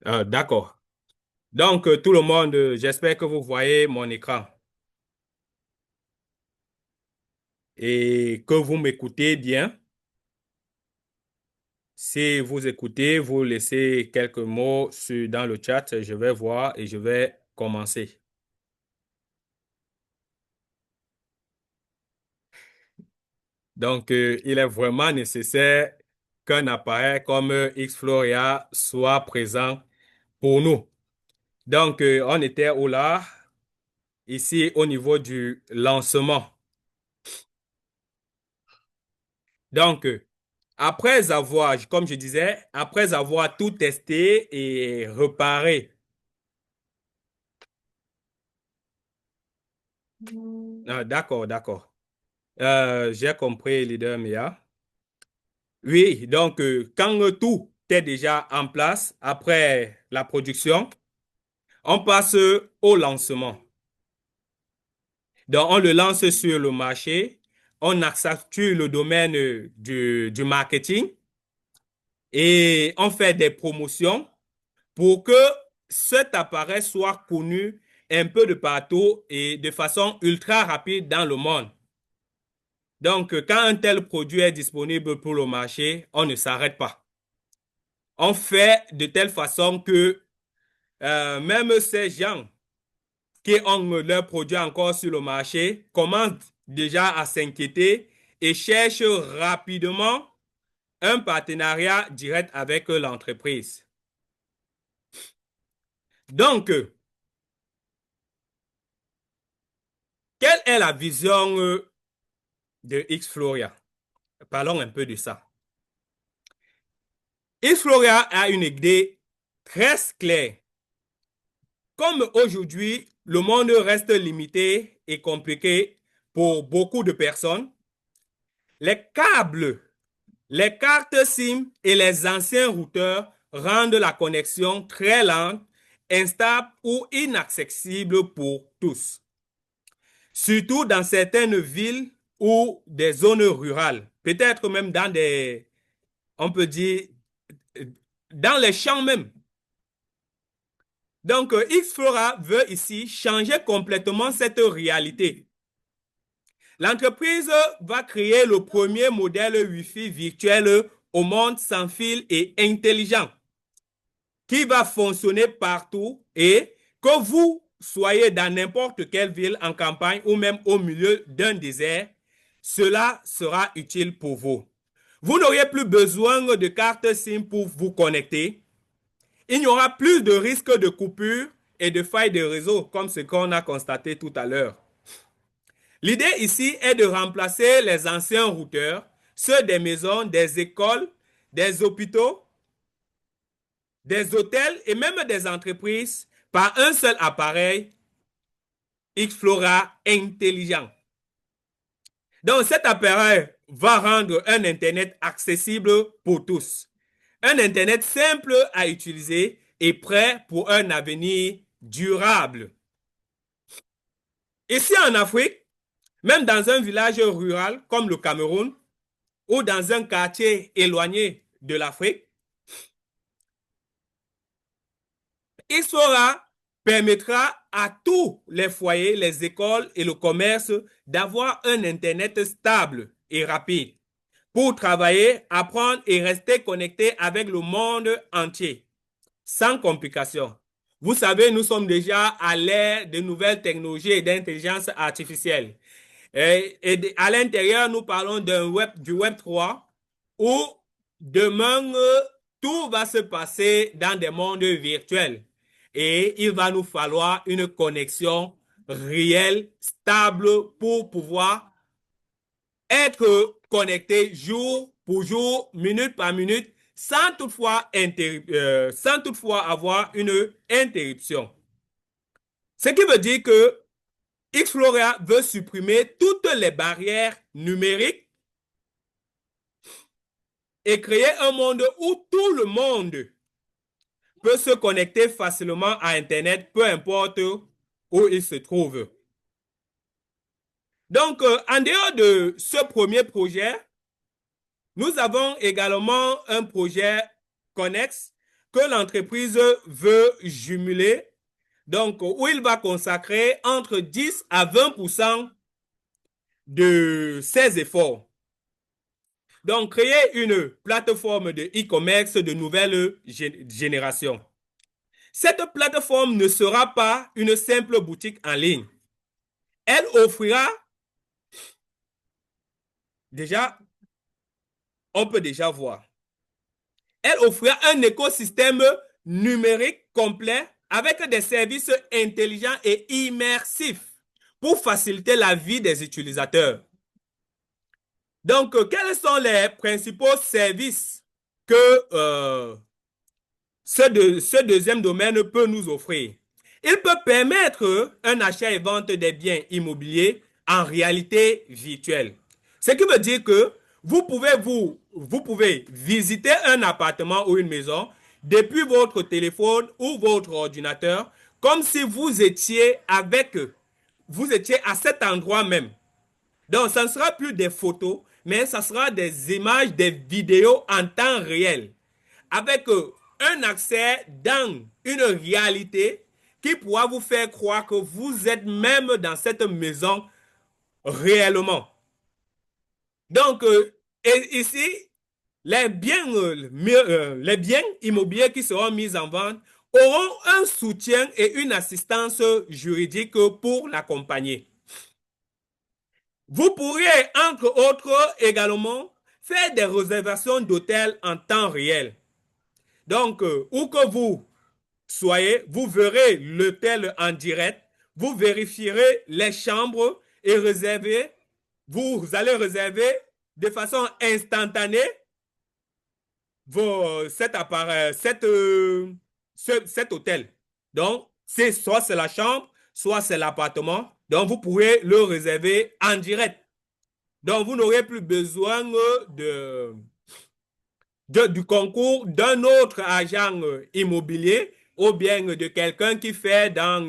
D'accord. Donc, tout le monde, j'espère que vous voyez mon écran et que vous m'écoutez bien. Si vous écoutez, vous laissez quelques mots dans le chat. Je vais voir et je vais commencer. Donc, il est vraiment nécessaire qu'un appareil comme Xfloria soit présent pour nous. Donc, on était au là, ici au niveau du lancement. Donc, après avoir, comme je disais, après avoir tout testé et reparé. D'accord, d'accord. J'ai compris, leader Mia. Oui, donc quand tout est déjà en place, après la production, on passe au lancement. Donc, on le lance sur le marché, on accentue le domaine du marketing et on fait des promotions pour que cet appareil soit connu un peu de partout et de façon ultra rapide dans le monde. Donc, quand un tel produit est disponible pour le marché, on ne s'arrête pas. On fait de telle façon que même ces gens qui ont leurs produits encore sur le marché commencent déjà à s'inquiéter et cherchent rapidement un partenariat direct avec l'entreprise. Donc, quelle est la vision de Xfloria? Parlons un peu de ça. Xfloria a une idée très claire. Comme aujourd'hui, le monde reste limité et compliqué pour beaucoup de personnes, les câbles, les cartes SIM et les anciens routeurs rendent la connexion très lente, instable ou inaccessible pour tous. Surtout dans certaines villes ou des zones rurales, peut-être même dans on peut dire, dans les champs même. Donc, Xflora veut ici changer complètement cette réalité. L'entreprise va créer le premier modèle Wi-Fi virtuel au monde sans fil et intelligent qui va fonctionner partout et que vous soyez dans n'importe quelle ville en campagne ou même au milieu d'un désert, cela sera utile pour vous. Vous n'aurez plus besoin de carte SIM pour vous connecter. Il n'y aura plus de risque de coupure et de faille de réseau comme ce qu'on a constaté tout à l'heure. L'idée ici est de remplacer les anciens routeurs, ceux des maisons, des écoles, des hôpitaux, des hôtels et même des entreprises par un seul appareil Xflora intelligent. Donc cet appareil va rendre un Internet accessible pour tous. Un Internet simple à utiliser et prêt pour un avenir durable. Ici en Afrique, même dans un village rural comme le Cameroun ou dans un quartier éloigné de l'Afrique, Xflora permettra à tous les foyers, les écoles et le commerce d'avoir un Internet stable et rapide pour travailler, apprendre et rester connecté avec le monde entier, sans complications. Vous savez, nous sommes déjà à l'ère de nouvelles technologies et d'intelligence artificielle. Et à l'intérieur, nous parlons du Web 3 où demain, tout va se passer dans des mondes virtuels. Et il va nous falloir une connexion réelle, stable pour pouvoir être connecté jour pour jour, minute par minute, sans toutefois avoir une interruption. Ce qui veut dire que Xflora veut supprimer toutes les barrières numériques et créer un monde où tout le monde peut se connecter facilement à Internet, peu importe où il se trouve. Donc, en dehors de ce premier projet, nous avons également un projet connexe que l'entreprise veut jumeler, donc où il va consacrer entre 10 à 20% de ses efforts. Donc, créer une plateforme de e-commerce de nouvelle génération. Cette plateforme ne sera pas une simple boutique en ligne. Elle offrira, déjà, on peut déjà voir, elle offrira un écosystème numérique complet avec des services intelligents et immersifs pour faciliter la vie des utilisateurs. Donc, quels sont les principaux services que ce deuxième domaine peut nous offrir? Il peut permettre un achat et vente des biens immobiliers en réalité virtuelle. Ce qui veut dire que vous pouvez visiter un appartement ou une maison depuis votre téléphone ou votre ordinateur comme si vous étiez à cet endroit même. Donc, ça ne sera plus des photos, mais ça sera des images, des vidéos en temps réel, avec un accès dans une réalité qui pourra vous faire croire que vous êtes même dans cette maison réellement. Donc, et ici, les biens immobiliers qui seront mis en vente auront un soutien et une assistance juridique pour l'accompagner. Vous pourriez, entre autres, également faire des réservations d'hôtels en temps réel. Donc, où que vous soyez, vous verrez l'hôtel en direct, vous vérifierez les chambres et vous allez réserver de façon instantanée cet hôtel. Donc, soit c'est la chambre, soit c'est l'appartement. Donc, vous pourrez le réserver en direct. Donc, vous n'aurez plus besoin du concours d'un autre agent immobilier ou bien de quelqu'un qui fait dans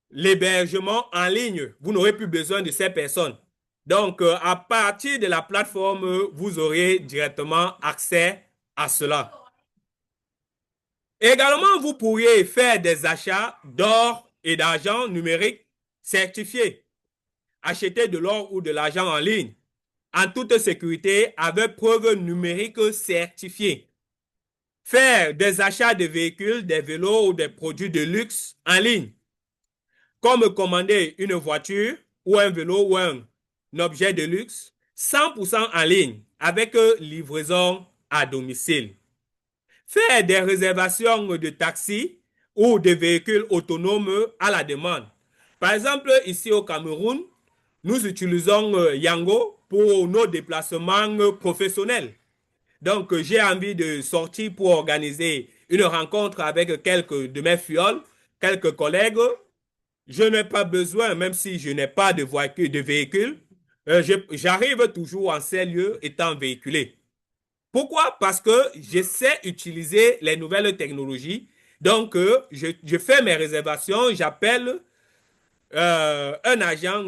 l'hébergement en ligne. Vous n'aurez plus besoin de ces personnes. Donc, à partir de la plateforme, vous aurez directement accès à cela. Également, vous pourriez faire des achats d'or et d'argent numérique certifiés. Acheter de l'or ou de l'argent en ligne en toute sécurité avec preuve numérique certifiée. Faire des achats de véhicules, des vélos ou des produits de luxe en ligne, comme commander une voiture ou un vélo ou un objet de luxe 100% en ligne avec livraison à domicile. Faire des réservations de taxis ou de véhicules autonomes à la demande. Par exemple, ici au Cameroun, nous utilisons Yango pour nos déplacements professionnels. Donc, j'ai envie de sortir pour organiser une rencontre avec quelques de mes fioles, quelques collègues. Je n'ai pas besoin, même si je n'ai pas de voiture, de véhicule, j'arrive toujours en ces lieux étant véhiculé. Pourquoi? Parce que je sais utiliser les nouvelles technologies. Donc, je fais mes réservations, j'appelle un agent,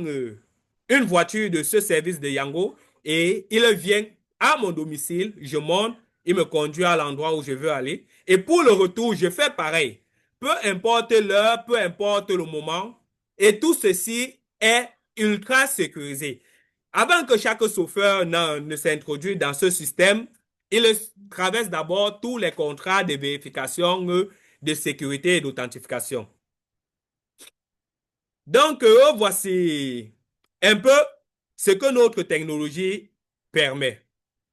une voiture de ce service de Yango et il vient à mon domicile, je monte, il me conduit à l'endroit où je veux aller. Et pour le retour, je fais pareil. Peu importe l'heure, peu importe le moment, et tout ceci est ultra sécurisé. Avant que chaque chauffeur ne s'introduise dans ce système, il traverse d'abord tous les contrats de vérification de sécurité et d'authentification. Donc, voici un peu ce que notre technologie permet.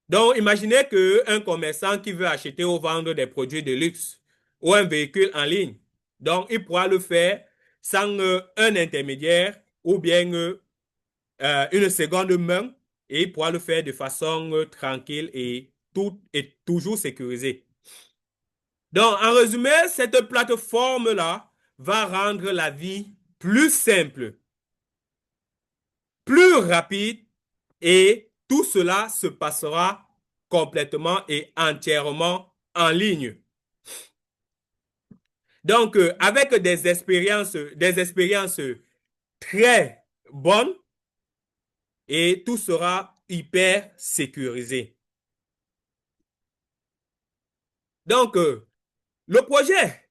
Donc, imaginez qu'un commerçant qui veut acheter ou vendre des produits de luxe ou un véhicule en ligne, donc il pourra le faire sans un intermédiaire ou bien une seconde main et il pourra le faire de façon tranquille et tout est toujours sécurisé. Donc, en résumé, cette plateforme-là va rendre la vie plus simple, plus rapide et tout cela se passera complètement et entièrement en ligne. Donc, avec des expériences très bonnes et tout sera hyper sécurisé. Donc, Le projet,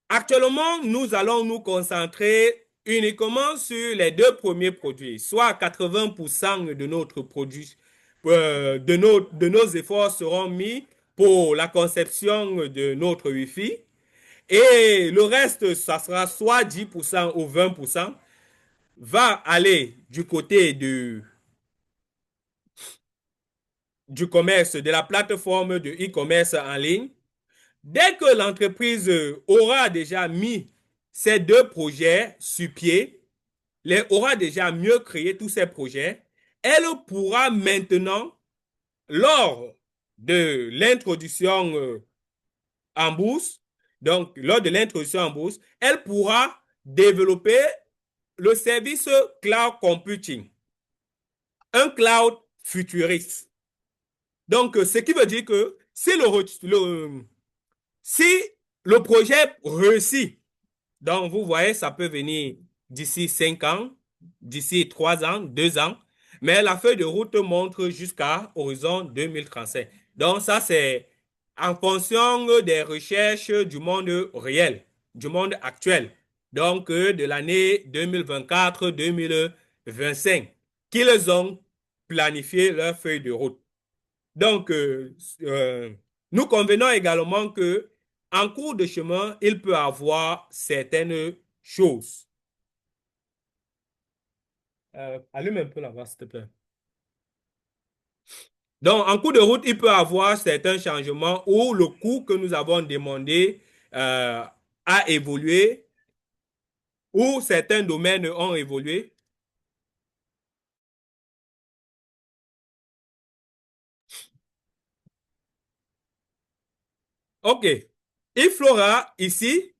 actuellement, nous allons nous concentrer uniquement sur les deux premiers produits, soit 80% de notre produit, de nos efforts seront mis pour la conception de notre Wi-Fi et le reste, ça sera soit 10% ou 20%, va aller du côté du commerce, de la plateforme de e-commerce en ligne. Dès que l'entreprise aura déjà mis ces deux projets sur pied, aura déjà mieux créé tous ces projets, elle pourra maintenant, lors de l'introduction en bourse, donc lors de l'introduction en bourse, elle pourra développer le service cloud computing, un cloud futuriste. Donc, ce qui veut dire que si le projet réussit, donc vous voyez, ça peut venir d'ici 5 ans, d'ici 3 ans, 2 ans, mais la feuille de route montre jusqu'à horizon 2035. Donc ça, c'est en fonction des recherches du monde réel, du monde actuel, donc de l'année 2024-2025, qu'ils ont planifié leur feuille de route. Donc, nous convenons également que en cours de chemin, il peut avoir certaines choses. Allume un peu la voix, s'il te plaît. Donc, en cours de route, il peut avoir certains changements où le coût que nous avons demandé a évolué, où certains domaines ont évolué. OK. Iflora, ici,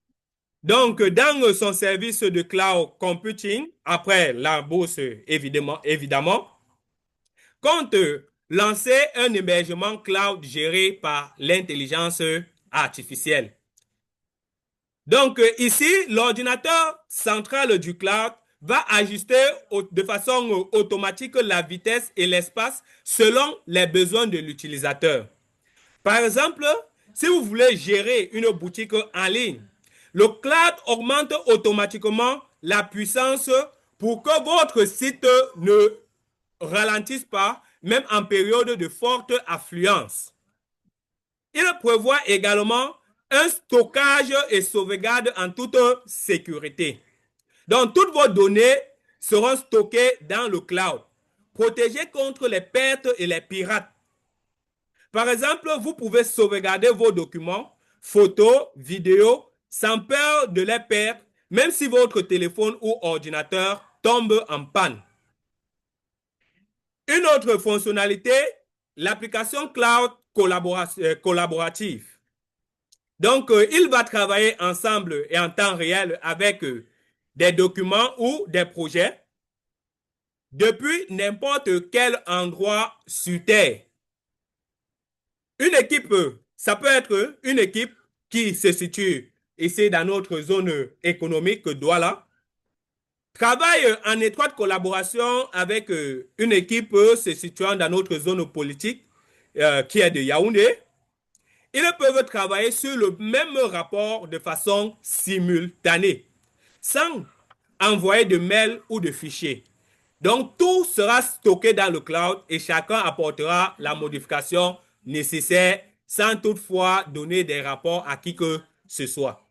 donc, dans son service de cloud computing, après la bourse, évidemment, compte lancer un hébergement cloud géré par l'intelligence artificielle. Donc, ici, l'ordinateur central du cloud va ajuster de façon automatique la vitesse et l'espace selon les besoins de l'utilisateur. Par exemple, si vous voulez gérer une boutique en ligne, le cloud augmente automatiquement la puissance pour que votre site ne ralentisse pas, même en période de forte affluence. Il prévoit également un stockage et sauvegarde en toute sécurité. Donc, toutes vos données seront stockées dans le cloud, protégées contre les pertes et les pirates. Par exemple, vous pouvez sauvegarder vos documents, photos, vidéos, sans peur de les perdre, même si votre téléphone ou ordinateur tombe en panne. Une autre fonctionnalité, l'application cloud collaborative. Donc, il va travailler ensemble et en temps réel avec des documents ou des projets depuis n'importe quel endroit sur Terre. Une équipe, ça peut être une équipe qui se situe ici dans notre zone économique Douala, travaille en étroite collaboration avec une équipe se situant dans notre zone politique qui est de Yaoundé. Ils peuvent travailler sur le même rapport de façon simultanée, sans envoyer de mails ou de fichiers. Donc, tout sera stocké dans le cloud et chacun apportera la modification nécessaire sans toutefois donner des rapports à qui que ce soit.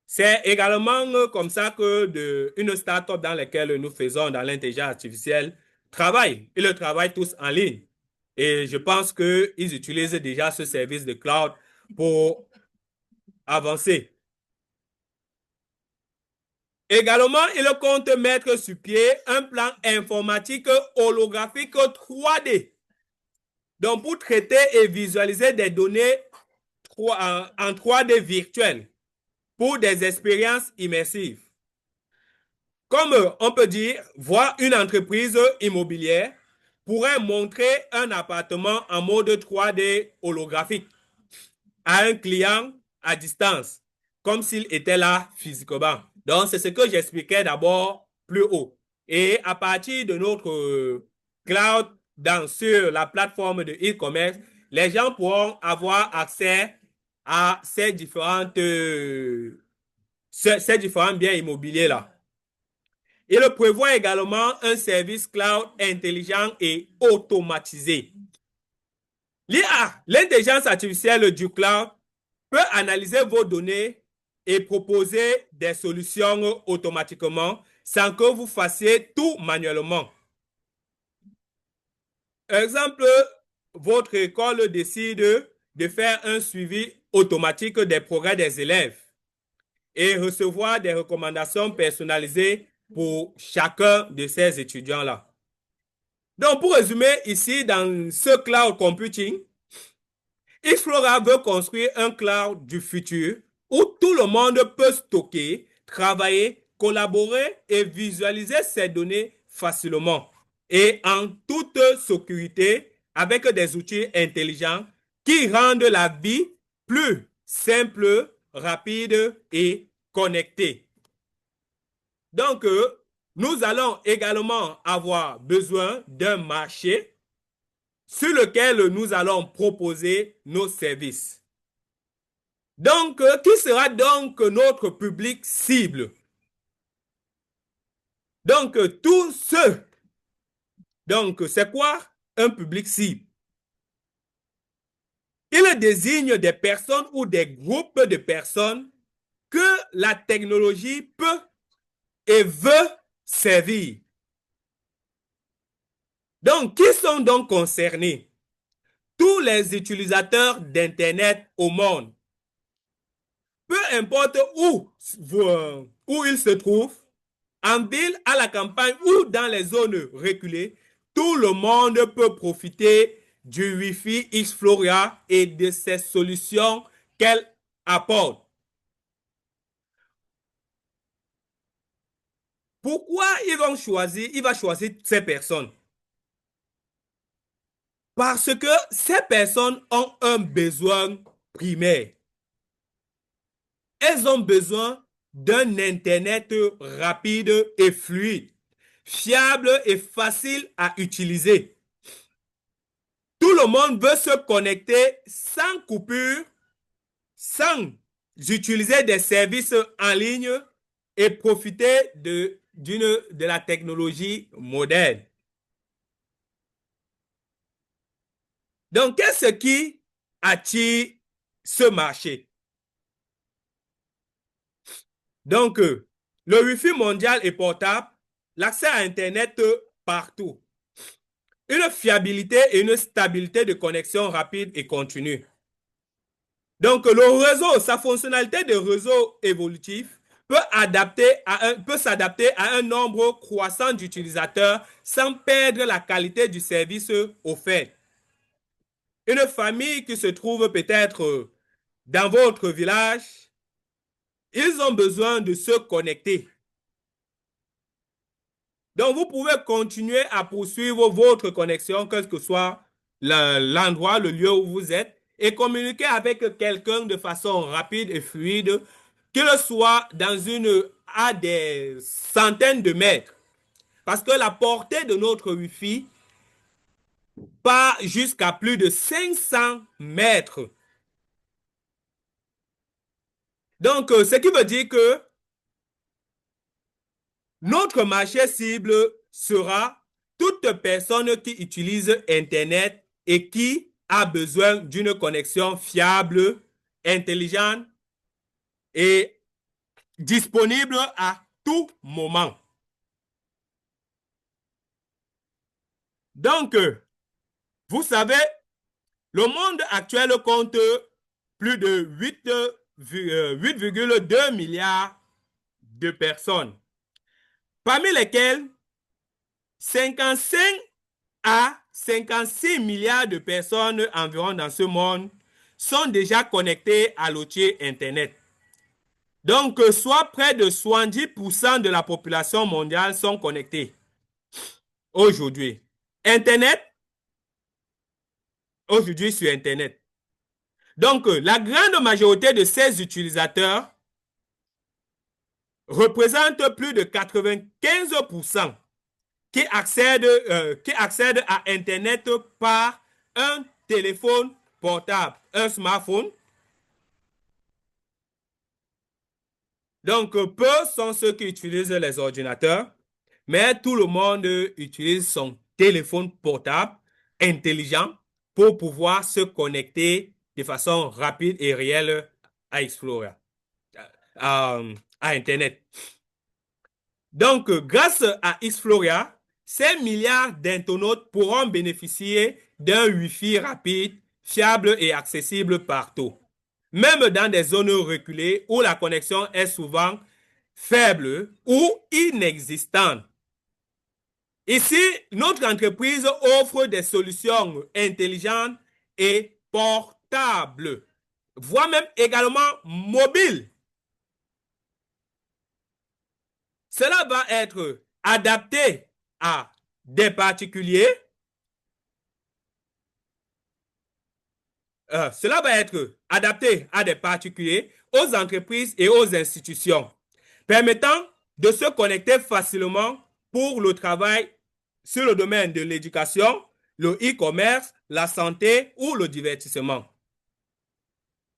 C'est également comme ça que une start-up dans laquelle nous faisons dans l'intelligence artificielle travaille. Ils le travaillent tous en ligne. Et je pense qu'ils utilisent déjà ce service de cloud pour avancer. Également, ils comptent mettre sur pied un plan informatique holographique 3D. Donc, pour traiter et visualiser des données en 3D virtuelles pour des expériences immersives. Comme on peut dire, voir une entreprise immobilière pourrait montrer un appartement en mode 3D holographique à un client à distance, comme s'il était là physiquement. Donc, c'est ce que j'expliquais d'abord plus haut. Et à partir de notre cloud sur la plateforme de e-commerce, les gens pourront avoir accès à ces ces différents biens immobiliers-là. Il prévoit également un service cloud intelligent et automatisé. L'IA, l'intelligence artificielle du cloud, peut analyser vos données et proposer des solutions automatiquement sans que vous fassiez tout manuellement. Exemple, votre école décide de faire un suivi automatique des progrès des élèves et recevoir des recommandations personnalisées pour chacun de ces étudiants-là. Donc, pour résumer, ici, dans ce cloud computing, Xflora veut construire un cloud du futur où tout le monde peut stocker, travailler, collaborer et visualiser ses données facilement et en toute sécurité avec des outils intelligents qui rendent la vie plus simple, rapide et connectée. Donc, nous allons également avoir besoin d'un marché sur lequel nous allons proposer nos services. Donc, qui sera donc notre public cible? Donc, tous ceux. Donc, c'est quoi un public cible? Il désigne des personnes ou des groupes de personnes que la technologie peut et veut servir. Donc, qui sont donc concernés? Tous les utilisateurs d'Internet au monde. Peu importe où ils se trouvent, en ville, à la campagne ou dans les zones reculées, tout le monde peut profiter du Wi-Fi Xflora et de ses solutions qu'elle apporte. Pourquoi il va choisir ces personnes? Parce que ces personnes ont un besoin primaire. Elles ont besoin d'un Internet rapide et fluide, fiable et facile à utiliser. Tout le monde veut se connecter sans coupure, sans utiliser des services en ligne et profiter de la technologie moderne. Donc, qu'est-ce qui attire ce marché? Donc, le Wi-Fi mondial et portable, l'accès à Internet partout, une fiabilité et une stabilité de connexion rapide et continue. Donc, le réseau, sa fonctionnalité de réseau évolutif peut s'adapter à un nombre croissant d'utilisateurs sans perdre la qualité du service offert. Une famille qui se trouve peut-être dans votre village, ils ont besoin de se connecter. Donc, vous pouvez continuer à poursuivre votre connexion, quel que soit l'endroit, le lieu où vous êtes, et communiquer avec quelqu'un de façon rapide et fluide, qu'il soit à des centaines de mètres. Parce que la portée de notre Wi-Fi part jusqu'à plus de 500 mètres. Donc, ce qui veut dire que notre marché cible sera toute personne qui utilise Internet et qui a besoin d'une connexion fiable, intelligente et disponible à tout moment. Donc, vous savez, le monde actuel compte plus de 8,2 milliards de personnes, parmi lesquelles 55 à 56 milliards de personnes environ dans ce monde sont déjà connectées à l'outil Internet. Donc, soit près de 70% de la population mondiale sont connectés aujourd'hui. Internet, aujourd'hui sur Internet. Donc, la grande majorité de ces utilisateurs représentent plus de 95% qui accèdent à Internet par un téléphone portable, un smartphone, Donc, peu sont ceux qui utilisent les ordinateurs, mais tout le monde utilise son téléphone portable intelligent pour pouvoir se connecter de façon rapide et réelle à Explorer, à Internet. Donc, grâce à Xfloria, ces milliards d'internautes pourront bénéficier d'un Wi-Fi rapide, fiable et accessible partout, même dans des zones reculées où la connexion est souvent faible ou inexistante. Ici, notre entreprise offre des solutions intelligentes et portables, voire même également mobiles. Cela va être adapté à des particuliers. Cela va être adapté à des particuliers, aux entreprises et aux institutions, permettant de se connecter facilement pour le travail sur le domaine de l'éducation, le e-commerce, la santé ou le divertissement.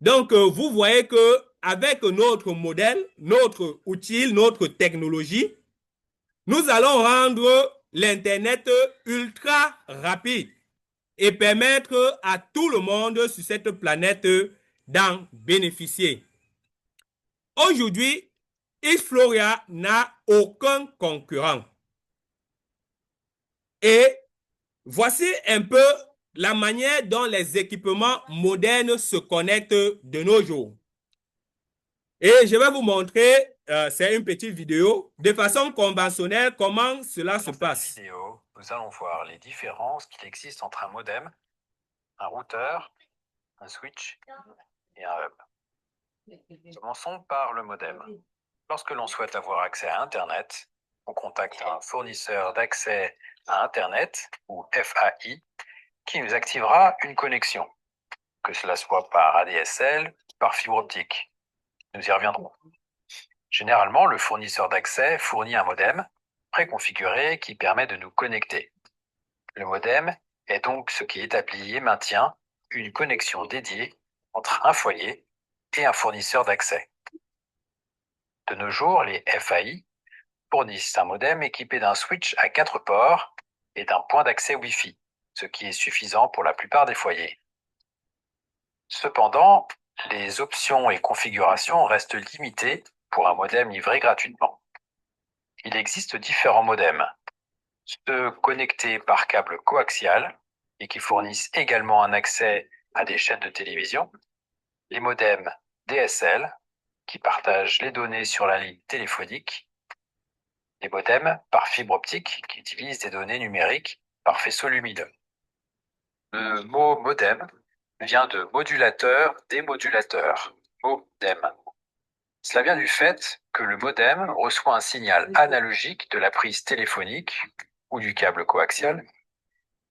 Donc, vous voyez que avec notre modèle, notre outil, notre technologie, nous allons rendre l'Internet ultra rapide et permettre à tout le monde sur cette planète d'en bénéficier. Aujourd'hui, Xfloria n'a aucun concurrent. Et voici un peu la manière dont les équipements modernes se connectent de nos jours. Et je vais vous montrer, c'est une petite vidéo, de façon conventionnelle, comment cela se passe. Dans cette vidéo, nous allons voir les différences qu'il existe entre un modem, un routeur, un switch et un hub. Commençons par le modem. Lorsque l'on souhaite avoir accès à Internet, on contacte un fournisseur d'accès à Internet, ou FAI, qui nous activera une connexion, que cela soit par ADSL ou par fibre optique. Nous y reviendrons. Généralement, le fournisseur d'accès fournit un modem préconfiguré qui permet de nous connecter. Le modem est donc ce qui établit et maintient une connexion dédiée entre un foyer et un fournisseur d'accès. De nos jours, les FAI fournissent un modem équipé d'un switch à 4 ports et d'un point d'accès Wi-Fi, ce qui est suffisant pour la plupart des foyers. Cependant, les options et configurations restent limitées pour un modem livré gratuitement. Il existe différents modems, ceux connectés par câble coaxial et qui fournissent également un accès à des chaînes de télévision, les modems DSL qui partagent les données sur la ligne téléphonique, les modems par fibre optique qui utilisent des données numériques par faisceau lumineux. Le mot modem vient de modulateur-démodulateur, modem. Cela vient du fait que le modem reçoit un signal analogique de la prise téléphonique ou du câble coaxial,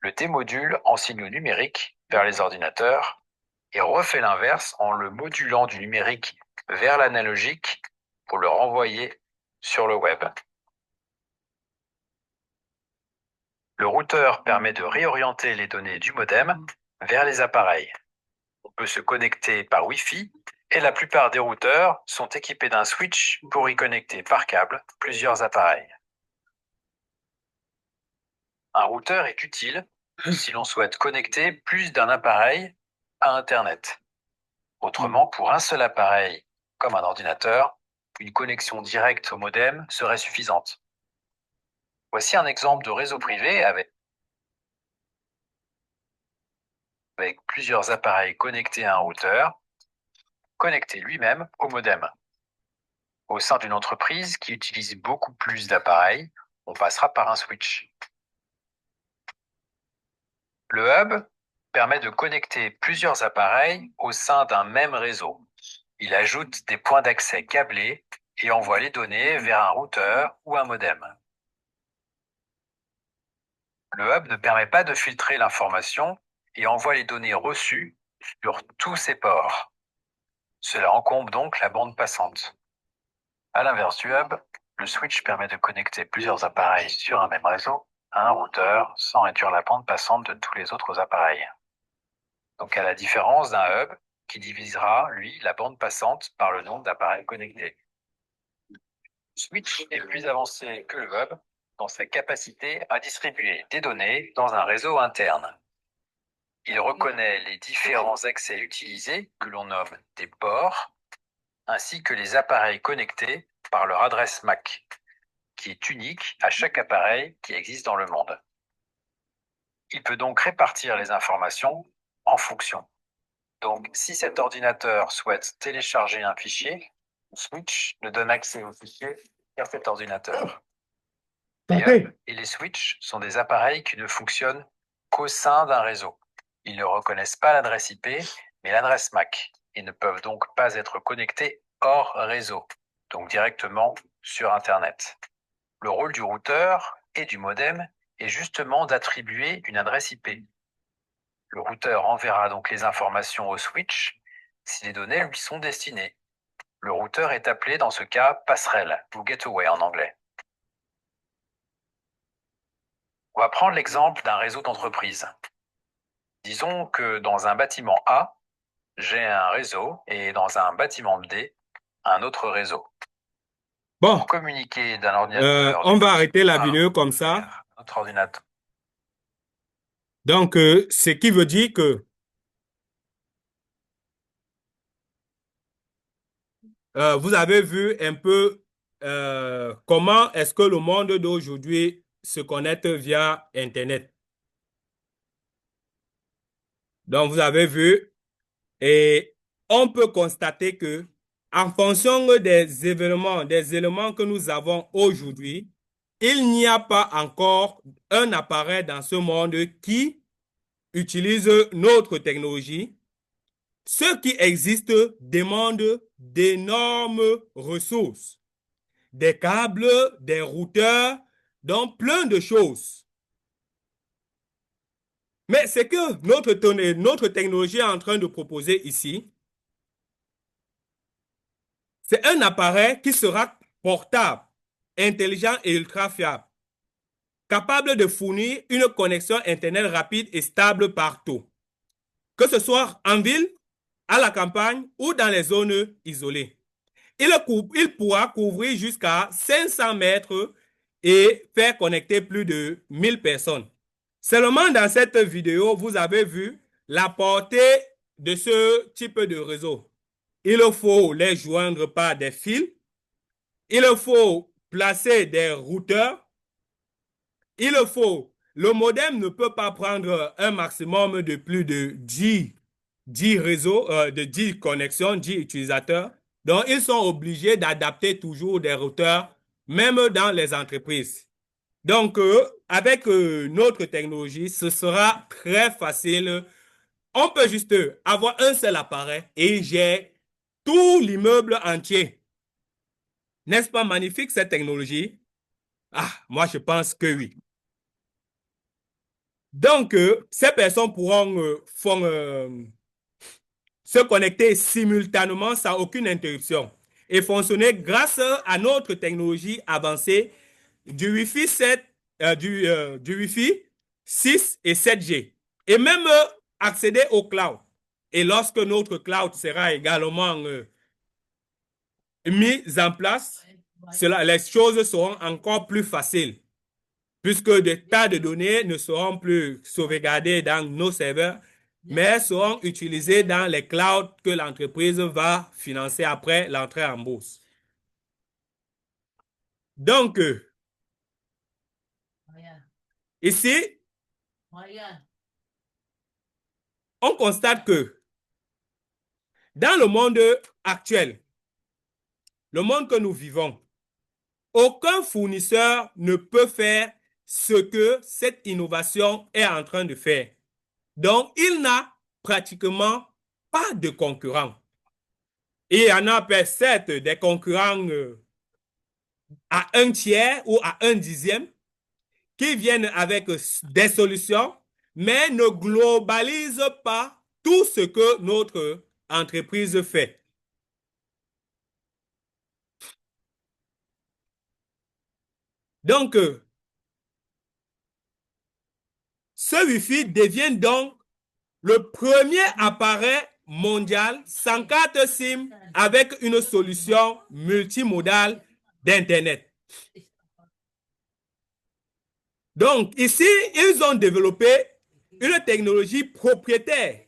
le démodule en signaux numériques vers les ordinateurs et refait l'inverse en le modulant du numérique vers l'analogique pour le renvoyer sur le web. Le routeur permet de réorienter les données du modem vers les appareils. On peut se connecter par Wi-Fi et la plupart des routeurs sont équipés d'un switch pour y connecter par câble plusieurs appareils. Un routeur est utile si l'on souhaite connecter plus d'un appareil à Internet. Autrement, pour un seul appareil, comme un ordinateur, une connexion directe au modem serait suffisante. Voici un exemple de réseau privé avec plusieurs appareils connectés à un routeur, connecté lui-même au modem. Au sein d'une entreprise qui utilise beaucoup plus d'appareils, on passera par un switch. Le hub permet de connecter plusieurs appareils au sein d'un même réseau. Il ajoute des points d'accès câblés et envoie les données vers un routeur ou un modem. Le hub ne permet pas de filtrer l'information et envoie les données reçues sur tous ses ports. Cela encombre donc la bande passante. À l'inverse du hub, le switch permet de connecter plusieurs appareils sur un même réseau à un routeur sans réduire la bande passante de tous les autres appareils. Donc à la différence d'un hub qui divisera, lui, la bande passante par le nombre d'appareils connectés. Switch est plus avancé que le web dans sa capacité à distribuer des données dans un réseau interne. Il reconnaît les différents accès utilisés, que l'on nomme des ports, ainsi que les appareils connectés par leur adresse MAC, qui est unique à chaque appareil qui existe dans le monde. Il peut donc répartir les informations en fonction. Donc, si cet ordinateur souhaite télécharger un fichier, Switch ne donne accès au fichier qu'à cet ordinateur. Et les switches sont des appareils qui ne fonctionnent qu'au sein d'un réseau. Ils ne reconnaissent pas l'adresse IP, mais l'adresse MAC. Ils ne peuvent donc pas être connectés hors réseau, donc directement sur Internet. Le rôle du routeur et du modem est justement d'attribuer une adresse IP. Le routeur enverra donc les informations au switch si les données lui sont destinées. Le routeur est appelé dans ce cas passerelle ou gateway en anglais. On va prendre l'exemple d'un réseau d'entreprise. Disons que dans un bâtiment A, j'ai un réseau et dans un bâtiment D, un autre réseau. Bon, Pour communiquer d'un ordinateur on va arrêter la vidéo comme ça. vers un autre ordinateur. Donc, ce qui veut dire que vous avez vu un peu comment est-ce que le monde d'aujourd'hui se connecte via Internet. Donc, vous avez vu, et on peut constater que en fonction des éléments que nous avons aujourd'hui, il n'y a pas encore un appareil dans ce monde qui utilise notre technologie. Ce qui existe demande d'énormes ressources, des câbles, des routeurs, donc plein de choses. Mais ce que notre technologie est en train de proposer ici, c'est un appareil qui sera portable, intelligent et ultra fiable, capable de fournir une connexion Internet rapide et stable partout, que ce soit en ville, à la campagne ou dans les zones isolées. Il pourra couvrir jusqu'à 500 mètres et faire connecter plus de 1000 personnes. Seulement dans cette vidéo, vous avez vu la portée de ce type de réseau. Il faut les joindre par des fils. Il faut placer des routeurs. Le modem ne peut pas prendre un maximum de plus de 10 réseaux, de 10 connexions, 10 utilisateurs. Donc, ils sont obligés d'adapter toujours des routeurs, même dans les entreprises. Donc, avec notre technologie, ce sera très facile. On peut juste avoir un seul appareil et j'ai tout l'immeuble entier. N'est-ce pas magnifique cette technologie? Ah, moi je pense que oui. Donc, ces personnes pourront se connecter simultanément sans aucune interruption et fonctionner grâce à notre technologie avancée du Wi-Fi 7, du Wi-Fi 6 et 7G et même accéder au cloud. Et lorsque notre cloud sera également mis en place, les choses seront encore plus faciles puisque des tas de données ne seront plus sauvegardées dans nos serveurs, mais seront utilisées dans les clouds que l'entreprise va financer après l'entrée en bourse. Donc, ici, on constate que dans le monde actuel, le monde que nous vivons, aucun fournisseur ne peut faire ce que cette innovation est en train de faire. Donc, il n'a pratiquement pas de concurrents. Il y en a certes des concurrents à un tiers ou à un dixième qui viennent avec des solutions, mais ne globalisent pas tout ce que notre entreprise fait. Donc, ce Wi-Fi devient donc le premier appareil mondial sans carte SIM avec une solution multimodale d'Internet. Donc, ici, ils ont développé une technologie propriétaire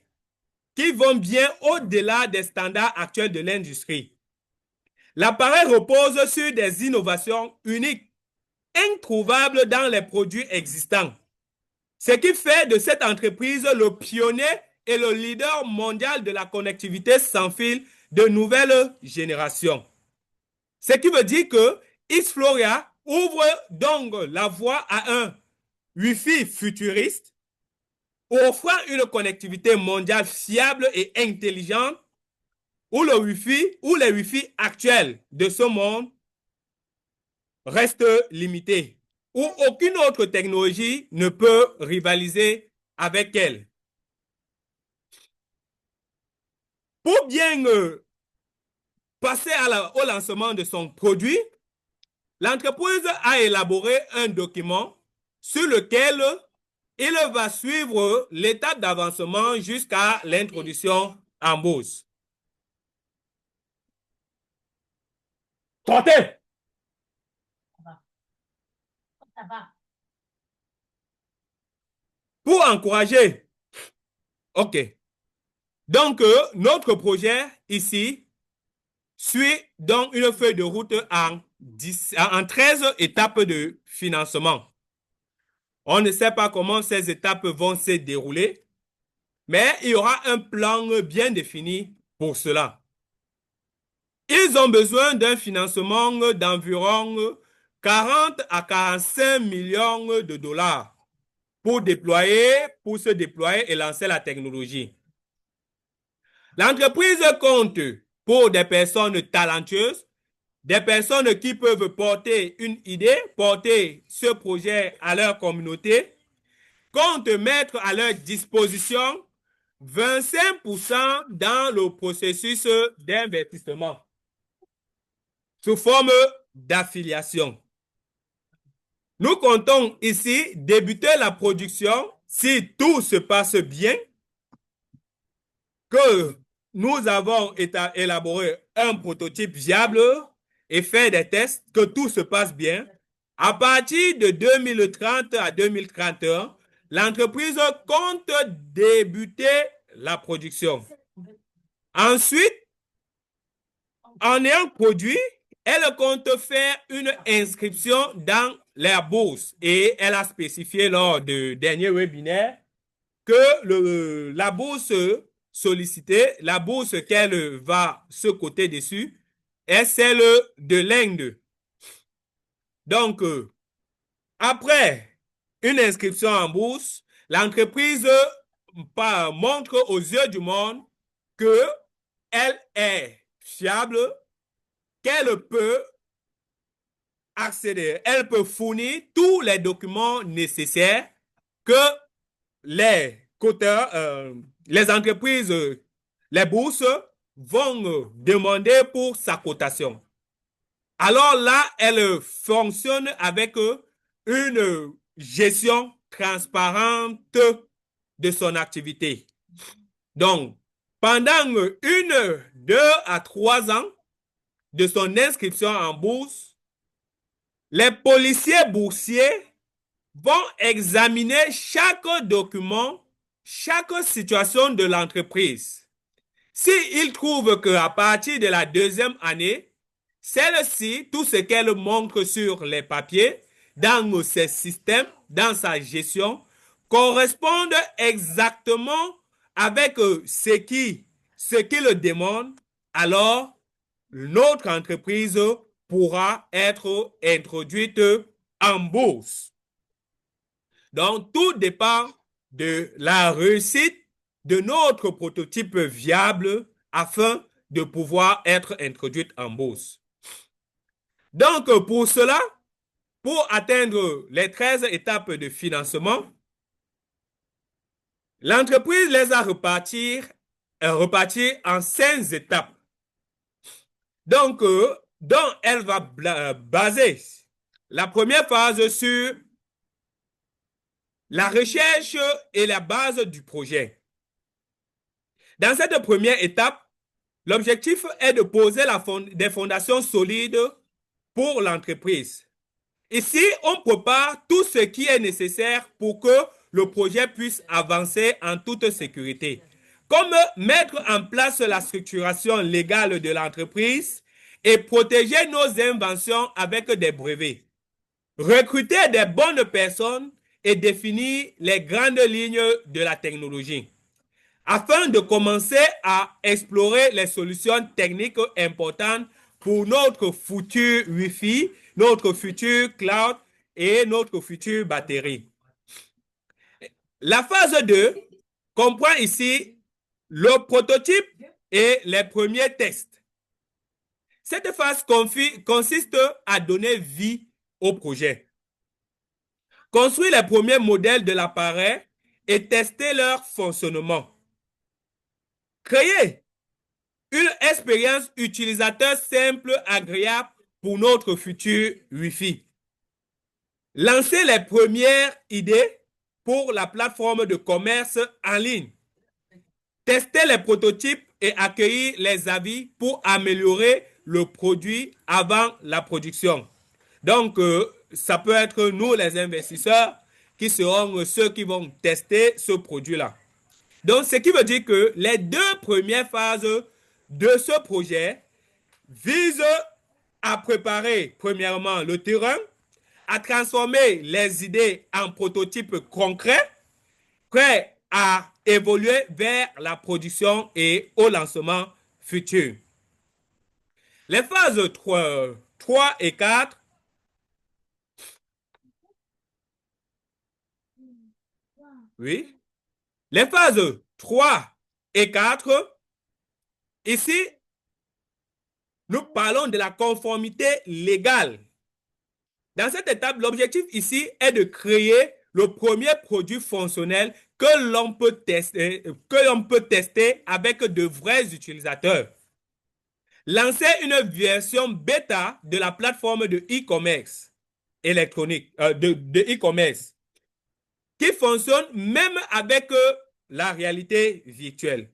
qui vont bien au-delà des standards actuels de l'industrie. L'appareil repose sur des innovations uniques, introuvables dans les produits existants. Ce qui fait de cette entreprise le pionnier et le leader mondial de la connectivité sans fil de nouvelle génération. Ce qui veut dire que Xfloria ouvre donc la voie à un Wi-Fi futuriste, offrant une connectivité mondiale fiable et intelligente, où le Wi-Fi ou les Wi-Fi actuels de ce monde restent limités, où aucune autre technologie ne peut rivaliser avec elle. Pour bien passer au lancement de son produit, l'entreprise a élaboré un document sur lequel il va suivre l'étape d'avancement jusqu'à l'introduction en bourse. Sortez! Pour encourager. OK. Donc, notre projet ici suit donc une feuille de route en 13 étapes de financement. On ne sait pas comment ces étapes vont se dérouler, mais il y aura un plan bien défini pour cela. Ils ont besoin d'un financement d'environ 40 à 45 millions de dollars pour se déployer et lancer la technologie. L'entreprise compte pour des personnes talentueuses, des personnes qui peuvent porter une idée, porter ce projet à leur communauté, compte mettre à leur disposition 25% dans le processus d'investissement sous forme d'affiliation. Nous comptons ici débuter la production si tout se passe bien, que nous avons élaboré un prototype viable et fait des tests, que tout se passe bien. À partir de 2030 à 2031, l'entreprise compte débuter la production. Ensuite, en ayant produit, elle compte faire une inscription dans la bourse et elle a spécifié lors du dernier webinaire que la bourse sollicitée, la bourse qu'elle va se coter dessus est celle de l'Inde. Donc, après une inscription en bourse, l'entreprise montre aux yeux du monde qu'elle est fiable, qu'elle peut accéder, elle peut fournir tous les documents nécessaires que les coteurs, les entreprises, les bourses vont demander pour sa cotation. Alors là, elle fonctionne avec une gestion transparente de son activité. Donc, pendant 1, 2 à 3 ans de son inscription en bourse, les policiers boursiers vont examiner chaque document, chaque situation de l'entreprise. S'ils trouvent qu'à partir de la 2e année, celle-ci, tout ce qu'elle montre sur les papiers, dans ses systèmes, dans sa gestion, correspondent exactement avec ce qu'il demande, alors notre entreprise pourra être introduite en bourse. Donc, tout dépend de la réussite de notre prototype viable afin de pouvoir être introduite en bourse. Donc, pour cela, pour atteindre les 13 étapes de financement, l'entreprise les a reparties en 5 étapes. Donc, dont elle va baser la première phase sur la recherche et la base du projet. Dans cette première étape, l'objectif est de poser des fondations solides pour l'entreprise. Ici, on prépare tout ce qui est nécessaire pour que le projet puisse avancer en toute sécurité. Comme mettre en place la structuration légale de l'entreprise et protéger nos inventions avec des brevets. Recruter des bonnes personnes et définir les grandes lignes de la technologie afin de commencer à explorer les solutions techniques importantes pour notre futur Wi-Fi, notre futur cloud et notre future batterie. La phase 2 comprend ici le prototype et les premiers tests. Cette phase consiste à donner vie au projet. Construire les premiers modèles de l'appareil et tester leur fonctionnement. Créer une expérience utilisateur simple, agréable pour notre futur Wi-Fi. Lancer les premières idées pour la plateforme de commerce en ligne. Tester les prototypes et accueillir les avis pour améliorer le produit avant la production. Donc, ça peut être nous, les investisseurs, qui seront ceux qui vont tester ce produit-là. Donc, ce qui veut dire que les 2 premières phases de ce projet visent à préparer, premièrement, le terrain, à transformer les idées en prototypes concrets, prêts à évoluer vers la production et au lancement futur. Les phases 3 et 4 oui. Les phases 3 et 4, ici, nous parlons de la conformité légale. Dans cette étape, l'objectif ici est de créer le premier produit fonctionnel que l'on peut tester avec de vrais utilisateurs. Lancer une version bêta de la plateforme de e-commerce électronique, de e-commerce, qui fonctionne même avec la réalité virtuelle.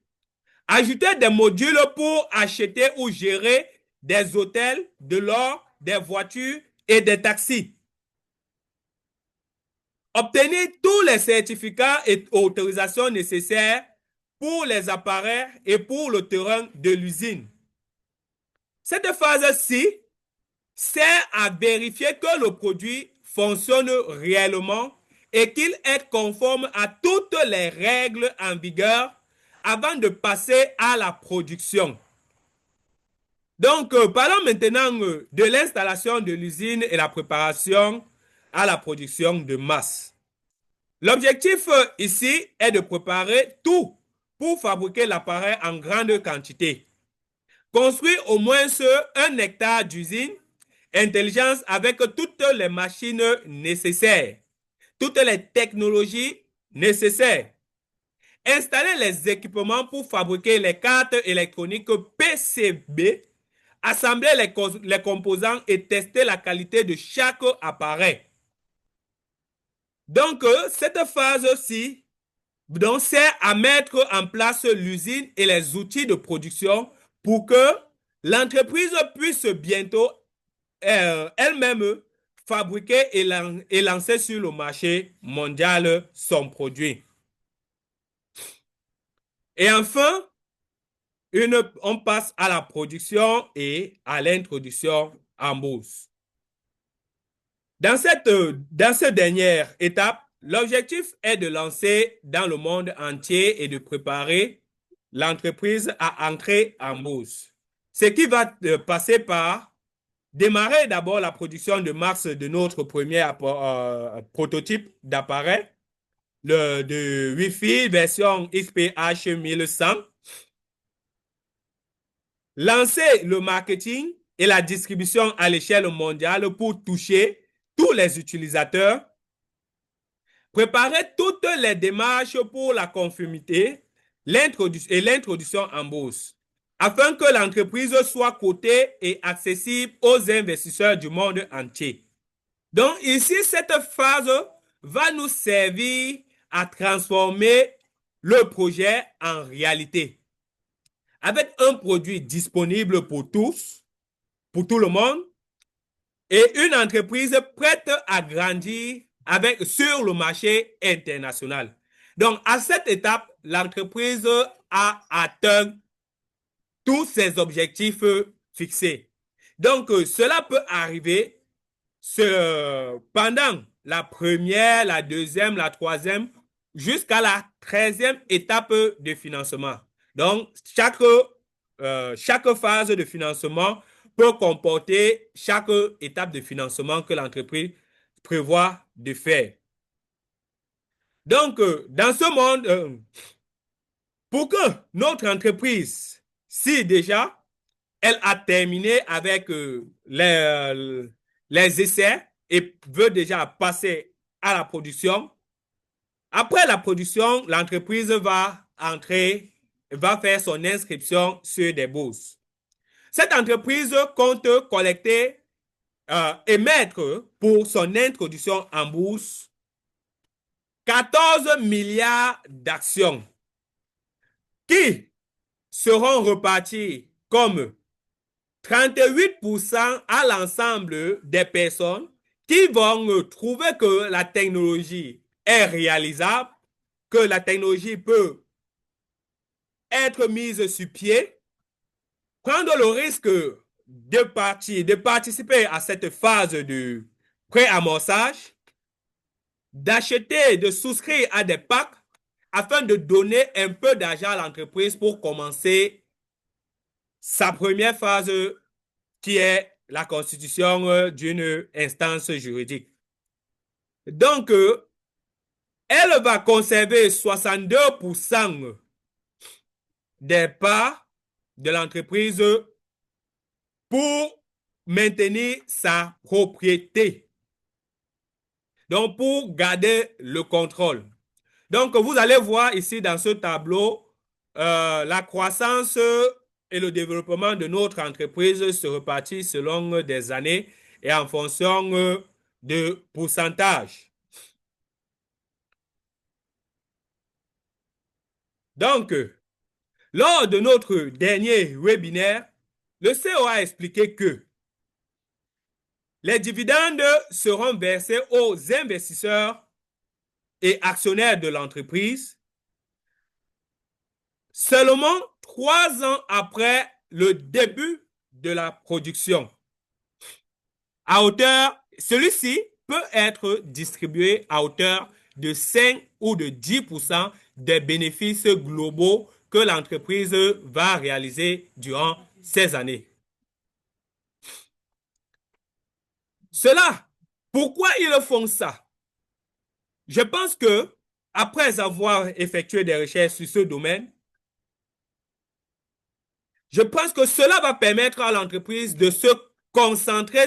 Ajouter des modules pour acheter ou gérer des hôtels, de l'or, des voitures et des taxis. Obtenir tous les certificats et autorisations nécessaires pour les appareils et pour le terrain de l'usine. Cette phase-ci sert à vérifier que le produit fonctionne réellement et qu'il est conforme à toutes les règles en vigueur avant de passer à la production. Donc, parlons maintenant de l'installation de l'usine et la préparation à la production de masse. L'objectif ici est de préparer tout pour fabriquer l'appareil en grande quantité. Construire au moins 1 hectare d'usine intelligence avec toutes les machines nécessaires, toutes les technologies nécessaires. Installer les équipements pour fabriquer les cartes électroniques PCB, assembler les composants et tester la qualité de chaque appareil. Donc, cette phase-ci sert à mettre en place l'usine et les outils de production pour que l'entreprise puisse bientôt elle-même fabriquer et lancer sur le marché mondial son produit. Et enfin, on passe à la production et à l'introduction en bourse. Dans cette dernière étape, l'objectif est de lancer dans le monde entier et de préparer l'entreprise à entrer en bourse. Ce qui va passer par démarrer d'abord la production de masse de notre premier prototype d'appareil, de Wi-Fi version XPH 1100. Lancer le marketing et la distribution à l'échelle mondiale pour toucher tous les utilisateurs. Préparer toutes les démarches pour la conformité et l'introduction en bourse, afin que l'entreprise soit cotée et accessible aux investisseurs du monde entier. Donc ici, cette phase va nous servir à transformer le projet en réalité. Avec un produit disponible pour tous, pour tout le monde, et une entreprise prête à grandir sur le marché international. Donc, à cette étape, l'entreprise a atteint tous ses objectifs fixés. Donc, cela peut arriver pendant la première, la deuxième, la troisième, jusqu'à la 13e étape de financement. Donc, chaque phase de financement peut comporter chaque étape de financement que l'entreprise prévoit de faire. Donc, dans ce monde, pour que notre entreprise, si déjà elle a terminé avec les essais et veut déjà passer à la production, après la production, l'entreprise va faire son inscription sur des bourses. Cette entreprise compte collecter et mettre pour son introduction en bourse 14 milliards d'actions qui seront reparties comme 38% à l'ensemble des personnes qui vont trouver que la technologie est réalisable, que la technologie peut être mise sur pied, prendre le risque de participer à cette phase de pré-amorçage, d'acheter, de souscrire à des packs afin de donner un peu d'argent à l'entreprise pour commencer sa première phase qui est la constitution d'une instance juridique. Donc, elle va conserver 62% des parts de l'entreprise pour maintenir sa propriété. Donc, pour garder le contrôle. Donc, vous allez voir ici dans ce tableau la croissance et le développement de notre entreprise se répartit selon des années et en fonction de pourcentage. Donc, lors de notre dernier webinaire, le CEO a expliqué que les dividendes seront versés aux investisseurs et actionnaires de l'entreprise seulement 3 ans après le début de la production. Celui-ci peut être distribué à hauteur de 5 ou de 10% des bénéfices globaux que l'entreprise va réaliser durant ces années. Pourquoi ils font ça? Je pense que, après avoir effectué des recherches sur ce domaine, je pense que cela va permettre à l'entreprise de se concentrer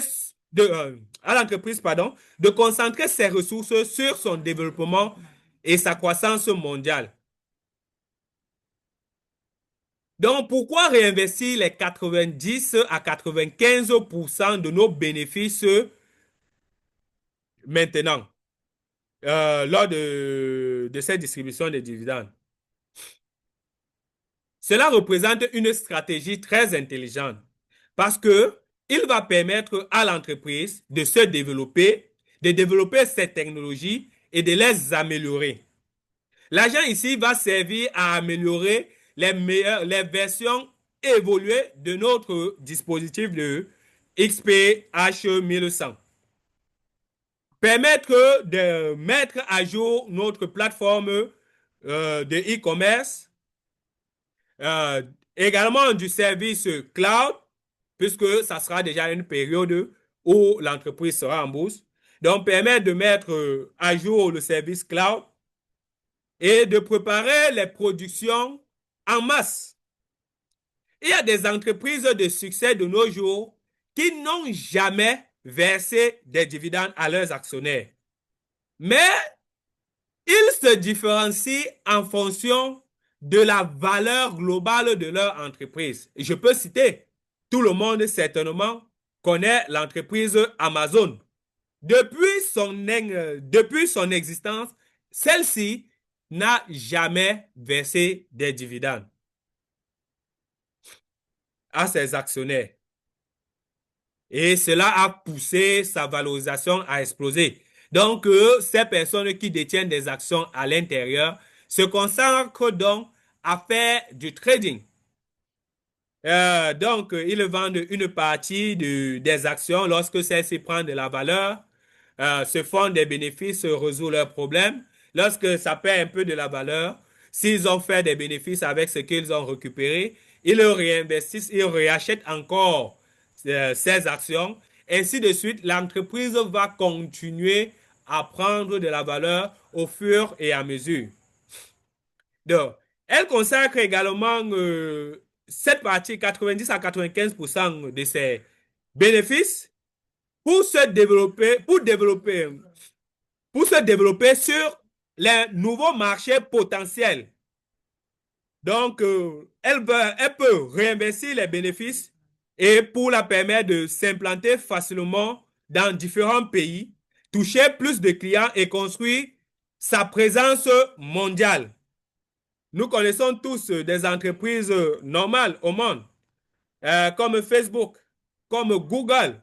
de concentrer ses ressources sur son développement et sa croissance mondiale. Donc, pourquoi réinvestir les 90 à 95% de nos bénéfices maintenant, lors de cette distribution des dividendes? Cela représente une stratégie très intelligente parce que il va permettre à l'entreprise de se développer, de développer ses technologies et de les améliorer. L'argent ici va servir à améliorer les versions évoluées de notre dispositif de XPH 1100. Permettre de mettre à jour notre plateforme de e-commerce, également du service cloud, puisque ça sera déjà une période où l'entreprise sera en bourse. Donc, permettre de mettre à jour le service cloud et de préparer les productions en masse. Il y a des entreprises de succès de nos jours qui n'ont jamais versé des dividendes à leurs actionnaires. Mais ils se différencient en fonction de la valeur globale de leur entreprise. Je peux citer, tout le monde certainement connaît l'entreprise Amazon. Depuis son existence, celle-ci n'a jamais versé des dividendes à ses actionnaires. Et cela a poussé sa valorisation à exploser. Donc, ces personnes qui détiennent des actions à l'intérieur se consacrent donc à faire du trading. Donc, ils vendent une partie des actions lorsque celles-ci prennent de la valeur, se font des bénéfices, résout leurs problèmes. Lorsque ça perd un peu de la valeur, s'ils ont fait des bénéfices avec ce qu'ils ont récupéré, ils le réinvestissent, ils réachètent encore ces actions. Ainsi de suite, l'entreprise va continuer à prendre de la valeur au fur et à mesure. Donc, elle consacre également cette partie, 90 à 95% de ses bénéfices pour pour se développer sur les nouveaux marchés potentiels. Donc, elle peut réinvestir les bénéfices et pour la permettre de s'implanter facilement dans différents pays, toucher plus de clients et construire sa présence mondiale. Nous connaissons tous des entreprises normales au monde, comme Facebook, comme Google.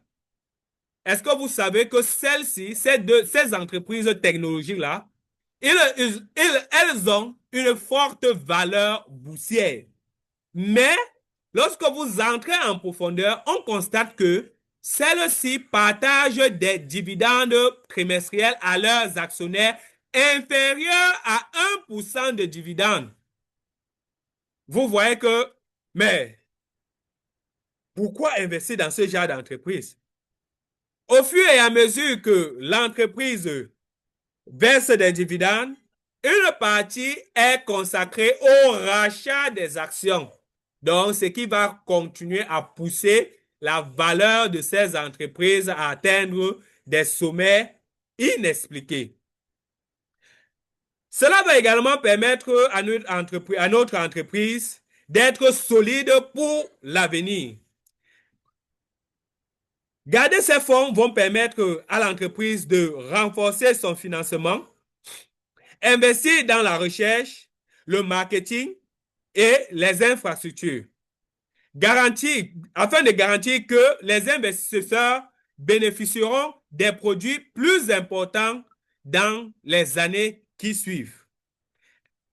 Est-ce que vous savez que celles-ci, ces entreprises technologiques-là, elles ont une forte valeur boursière. Mais lorsque vous entrez en profondeur, on constate que celles-ci partagent des dividendes trimestriels à leurs actionnaires inférieurs à 1% de dividendes. Vous voyez que, mais pourquoi investir dans ce genre d'entreprise? Au fur et à mesure que l'entreprise verse des dividendes, une partie est consacrée au rachat des actions. Donc, ce qui va continuer à pousser la valeur de ces entreprises à atteindre des sommets inexpliqués. Cela va également permettre à notre entreprise d'être solide pour l'avenir. Garder ces fonds vont permettre à l'entreprise de renforcer son financement, investir dans la recherche, le marketing et les infrastructures. Afin de garantir que les investisseurs bénéficieront des produits plus importants dans les années qui suivent.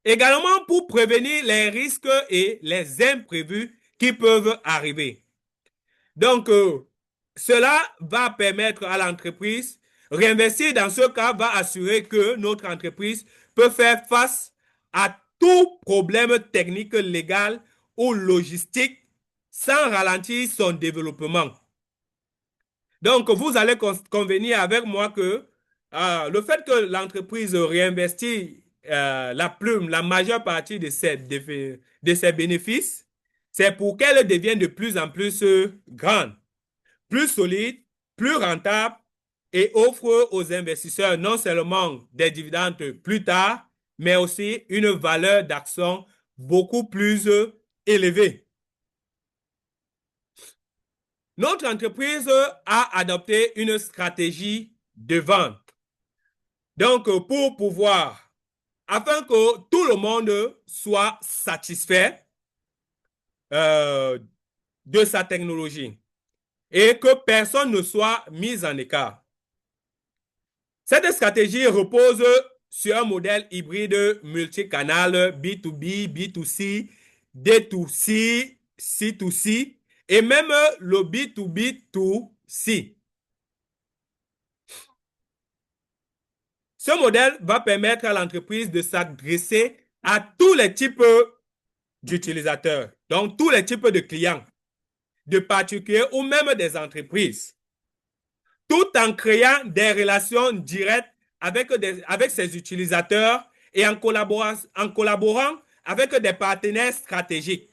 Également pour prévenir les risques et les imprévus qui peuvent arriver. Donc, cela va permettre à l'entreprise, réinvestir dans ce cas va assurer que notre entreprise peut faire face à tout problème technique, légal ou logistique sans ralentir son développement. Donc, vous allez convenir avec moi que le fait que l'entreprise réinvestit la majeure partie de ses bénéfices, c'est pour qu'elle devienne de plus en plus grande, plus solide, plus rentable et offre aux investisseurs non seulement des dividendes plus tard, mais aussi une valeur d'action beaucoup plus élevée. Notre entreprise a adopté une stratégie de vente. Donc, pour pouvoir, afin que tout le monde soit satisfait de sa technologie et que personne ne soit mis en écart. Cette stratégie repose sur un modèle hybride multicanal B2B, B2C, D2C, C2C et même le B2B2C. Ce modèle va permettre à l'entreprise de s'adresser à tous les types d'utilisateurs, donc tous les types de clients, de particuliers ou même des entreprises, tout en créant des relations directes avec ses utilisateurs et en collaborant avec des partenaires stratégiques.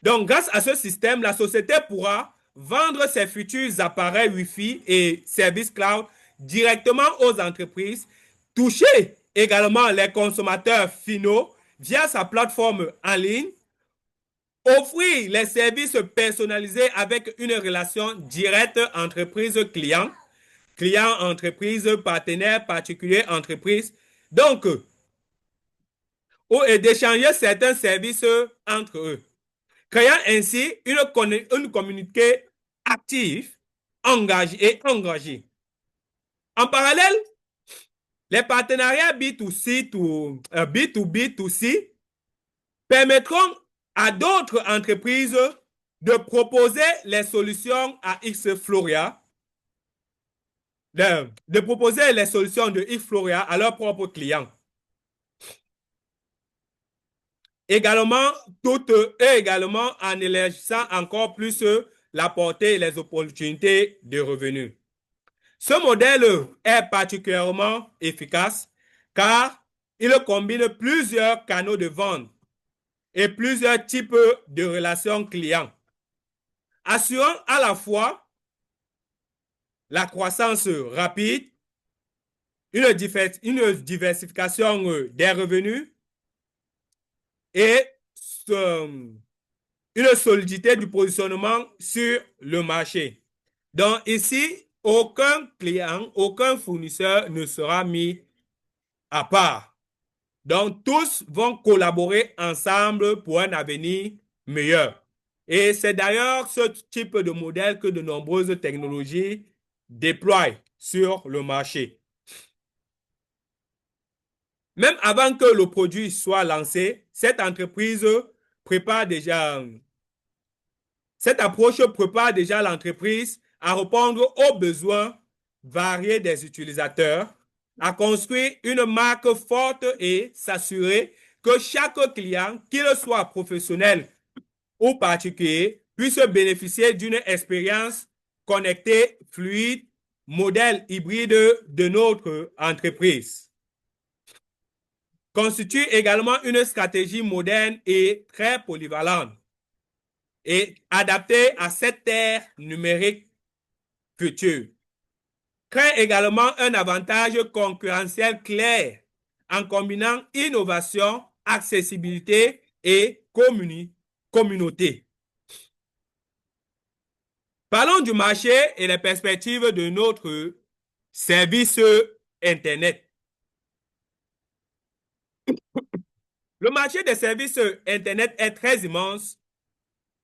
Donc, grâce à ce système, la société pourra vendre ses futurs appareils Wi-Fi et services cloud directement aux entreprises, toucher également les consommateurs finaux via sa plateforme en ligne, offrir les services personnalisés avec une relation directe entreprise-client, client-entreprise, partenaire, particulier-entreprise. Donc, et d'échanger certains services entre eux, créant ainsi une communauté actifs, engagés et engagés. En parallèle, les partenariats B2B2C permettront à d'autres entreprises de proposer les solutions à Xfloria, de proposer les solutions de Xfloria à leurs propres clients. Également, également en élargissant encore plus la portée et les opportunités de revenus. Ce modèle est particulièrement efficace car il combine plusieurs canaux de vente et plusieurs types de relations clients, assurant à la fois la croissance rapide, une diversification des revenus et une solidité du positionnement sur le marché. Donc ici, aucun client, aucun fournisseur ne sera mis à part. Donc tous vont collaborer ensemble pour un avenir meilleur. Et c'est d'ailleurs ce type de modèle que de nombreuses technologies déploient sur le marché. Même avant que le produit soit lancé, cette approche prépare déjà l'entreprise à répondre aux besoins variés des utilisateurs, à construire une marque forte et s'assurer que chaque client, qu'il soit professionnel ou particulier, puisse bénéficier d'une expérience connectée, fluide, modèle hybride de notre entreprise. Constitue également une stratégie moderne et très polyvalente et adaptée à cette ère numérique future. Crée également un avantage concurrentiel clair en combinant innovation, accessibilité et communauté. Parlons du marché et les perspectives de notre service Internet. Le marché des services Internet est très immense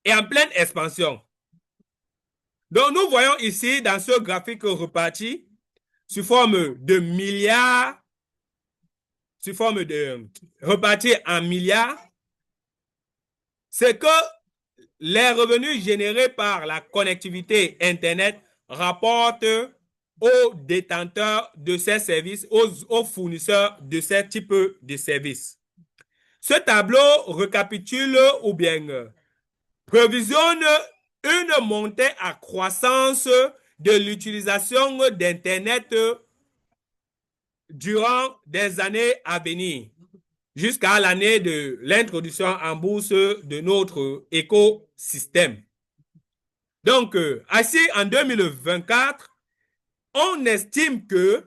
et en pleine expansion. Donc, nous voyons ici, dans ce graphique reparti, sous forme de milliards, sous forme de reparti en milliards, c'est que les revenus générés par la connectivité Internet rapportent aux détenteurs de ces services, aux fournisseurs de ces types de services. Ce tableau récapitule ou bien prévisionne une montée à croissance de l'utilisation d'Internet durant des années à venir, jusqu'à l'année de l'introduction en bourse de notre écosystème. Donc, ainsi, en 2024, on estime que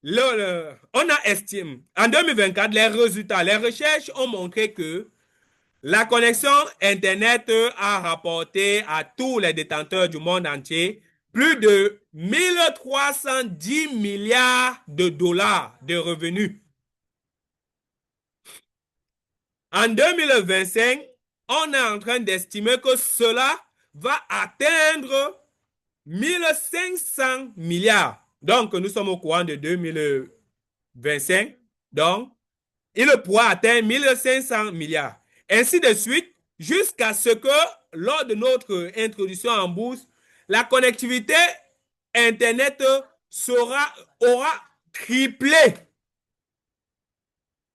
en 2024, les résultats, les recherches ont montré que la connexion Internet a rapporté à tous les détenteurs du monde entier plus de 1310 milliards de dollars de revenus. En 2025, on est en train d'estimer que cela va atteindre 1500 milliards. Donc, nous sommes au courant de 2025. Donc, il pourra atteindre 1500 milliards. Ainsi de suite, jusqu'à ce que, lors de notre introduction en bourse, la connectivité Internet aura triplé.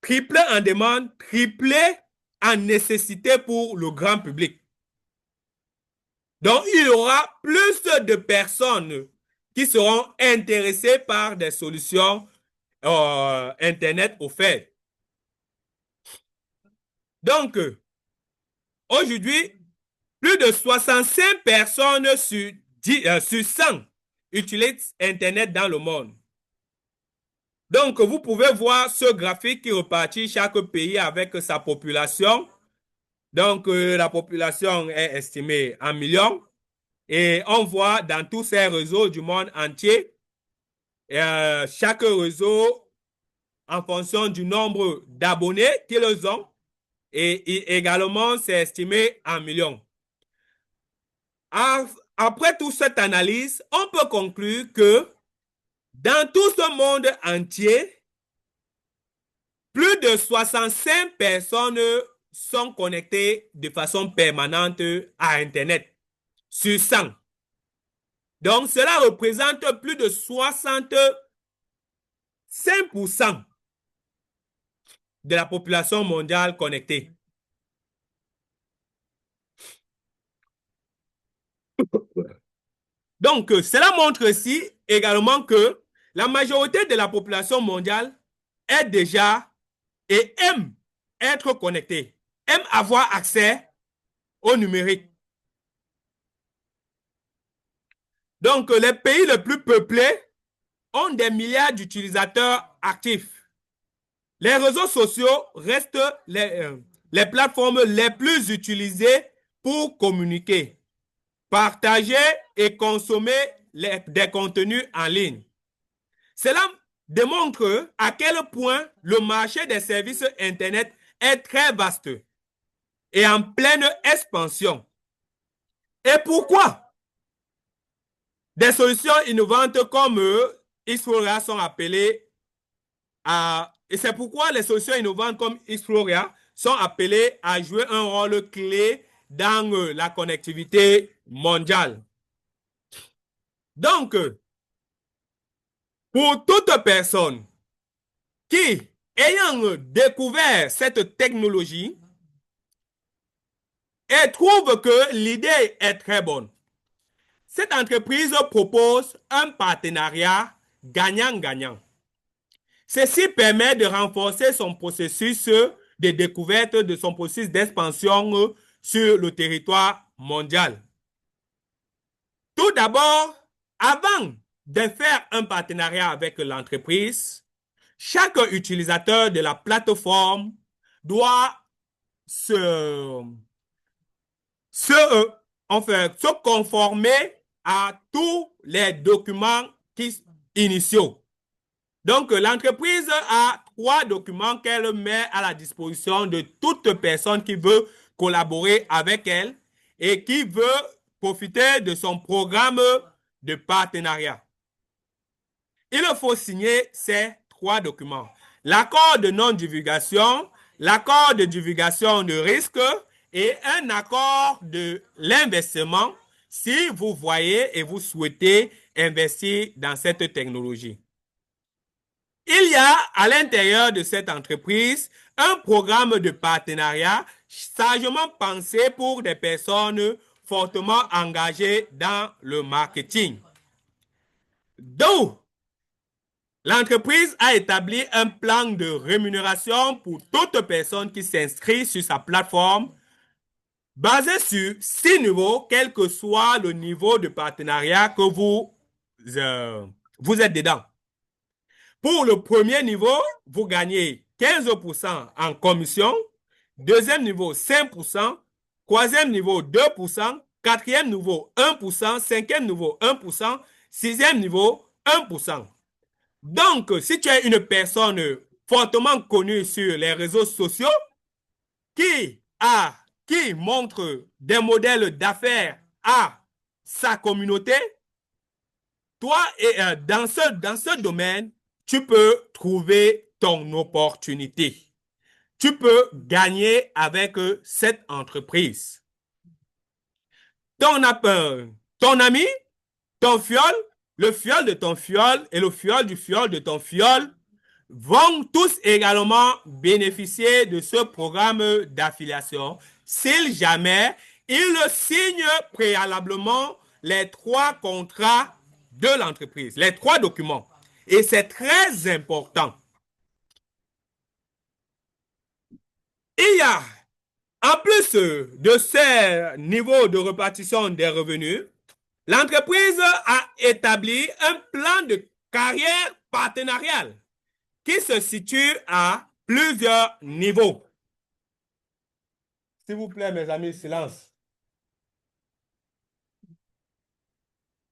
Triplé en demande, triplé en nécessité pour le grand public. Donc, il y aura plus de personnes qui seront intéressées par des solutions Internet offertes. Donc, aujourd'hui, plus de 65 personnes sur 100 utilisent Internet dans le monde. Donc, vous pouvez voir ce graphique qui repartit chaque pays avec sa population. Donc, la population est estimée en millions. Et on voit dans tous ces réseaux du monde entier, chaque réseau, en fonction du nombre d'abonnés qu'ils ont, et également, c'est estimé en millions. Après toute cette analyse, on peut conclure que dans tout ce monde entier, plus de 65 personnes sont connectées de façon permanente à Internet sur 100. Donc, cela représente plus de 65% de la population mondiale connectée. Donc, cela montre aussi également que la majorité de la population mondiale est déjà et aime être connectée, aime avoir accès au numérique. Donc, les pays les plus peuplés ont des milliards d'utilisateurs actifs. Les réseaux sociaux restent les plateformes les plus utilisées pour communiquer, partager et consommer des contenus en ligne. Cela démontre à quel point le marché des services Internet est très vaste et en pleine expansion. Et pourquoi des solutions innovantes comme Xploria sont appelées et c'est pourquoi les solutions innovantes comme Xploria sont appelées à jouer un rôle clé dans la connectivité mondiale. Donc, pour toute personne qui, ayant découvert cette technologie, et trouve que l'idée est très bonne, cette entreprise propose un partenariat gagnant-gagnant. Ceci permet de renforcer son processus de découverte de son processus d'expansion sur le territoire mondial. Tout d'abord, avant de faire un partenariat avec l'entreprise, chaque utilisateur de la plateforme doit se conformer à tous les documents initiaux. Donc, l'entreprise a 3 documents qu'elle met à la disposition de toute personne qui veut collaborer avec elle et qui veut profiter de son programme de partenariat. Il faut signer ces 3 documents. L'accord de non-divulgation, l'accord de divulgation de risque et un accord de l'investissement si vous voyez et vous souhaitez investir dans cette technologie. Il y a à l'intérieur de cette entreprise un programme de partenariat sagement pensé pour des personnes fortement engagées dans le marketing. Donc, l'entreprise a établi un plan de rémunération pour toute personne qui s'inscrit sur sa plateforme basé sur 6 niveaux, quel que soit le niveau de partenariat que vous êtes dedans. Pour le premier niveau, vous gagnez 15% en commission. Deuxième niveau, 5%. Troisième niveau, 2%. Quatrième niveau, 1%. Cinquième niveau, 1%. Sixième niveau, 1%. Donc, si tu es une personne fortement connue sur les réseaux sociaux qui montre des modèles d'affaires à sa communauté, toi, dans ce domaine, tu peux trouver ton opportunité. Tu peux gagner avec cette entreprise. Ton ami, ton fiole, le fiole de ton fiole et le fiole de ton fiole vont tous également bénéficier de ce programme d'affiliation si jamais ils signent préalablement les 3 contrats de l'entreprise, les 3 documents. Et c'est très important. Il y a, en plus de ces niveaux de répartition des revenus, l'entreprise a établi un plan de carrière partenariale qui se situe à plusieurs niveaux. S'il vous plaît, mes amis, silence.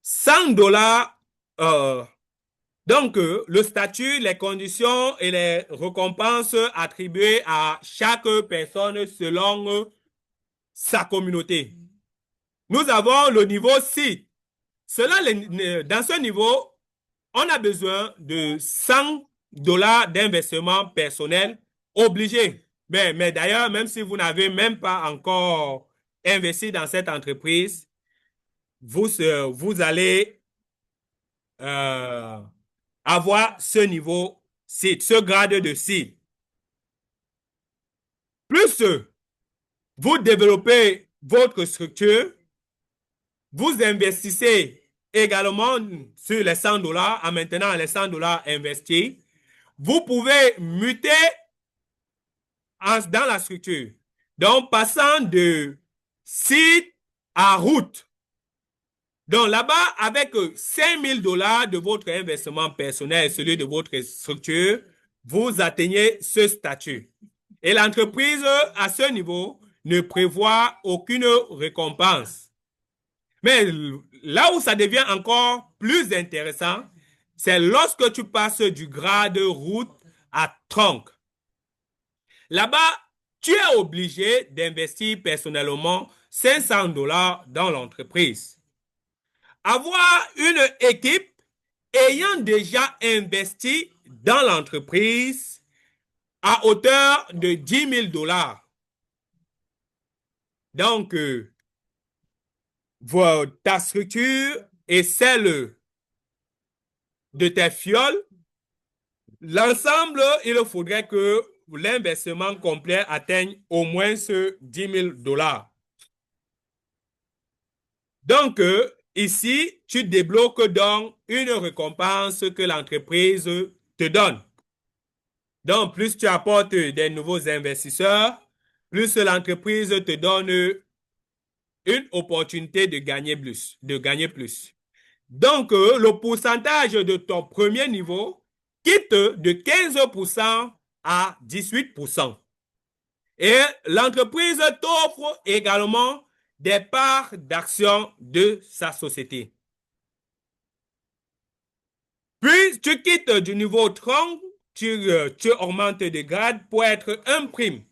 $100. Donc, le statut, les conditions et les récompenses attribuées à chaque personne selon sa communauté. nous avons le niveau seed. Dans ce niveau, on a besoin de $100 d'investissement personnel obligé. Mais d'ailleurs, même si vous n'avez même pas encore investi dans cette entreprise, vous allez avoir ce niveau seed, ce grade de seed. Plus vous développez votre structure, vous investissez également sur les $100 en maintenant les $100 investis. Vous pouvez muter dans la structure. Donc, passant de site à route. Donc, là-bas, avec $5,000 de votre investissement personnel et celui de votre structure, vous atteignez ce statut. Et l'entreprise, à ce niveau, ne prévoit aucune récompense. Mais là où ça devient encore plus intéressant, c'est lorsque tu passes du grade route à trunk. Là-bas, tu es obligé d'investir personnellement $500 dans l'entreprise. Avoir une équipe ayant déjà investi dans l'entreprise à hauteur de $10,000. Donc, ta structure et celle de tes fioles, l'ensemble, il faudrait que l'investissement complet atteigne au moins ce $10,000. Donc, ici, tu débloques donc une récompense que l'entreprise te donne. Donc, plus tu apportes des nouveaux investisseurs, plus l'entreprise te donne une opportunité de gagner plus. Donc, le pourcentage de ton premier niveau quitte de 15% à 18%. Et l'entreprise t'offre également des parts d'actions de sa société. Puis, tu quittes du niveau 30, tu augmentes de grade pour être un prime.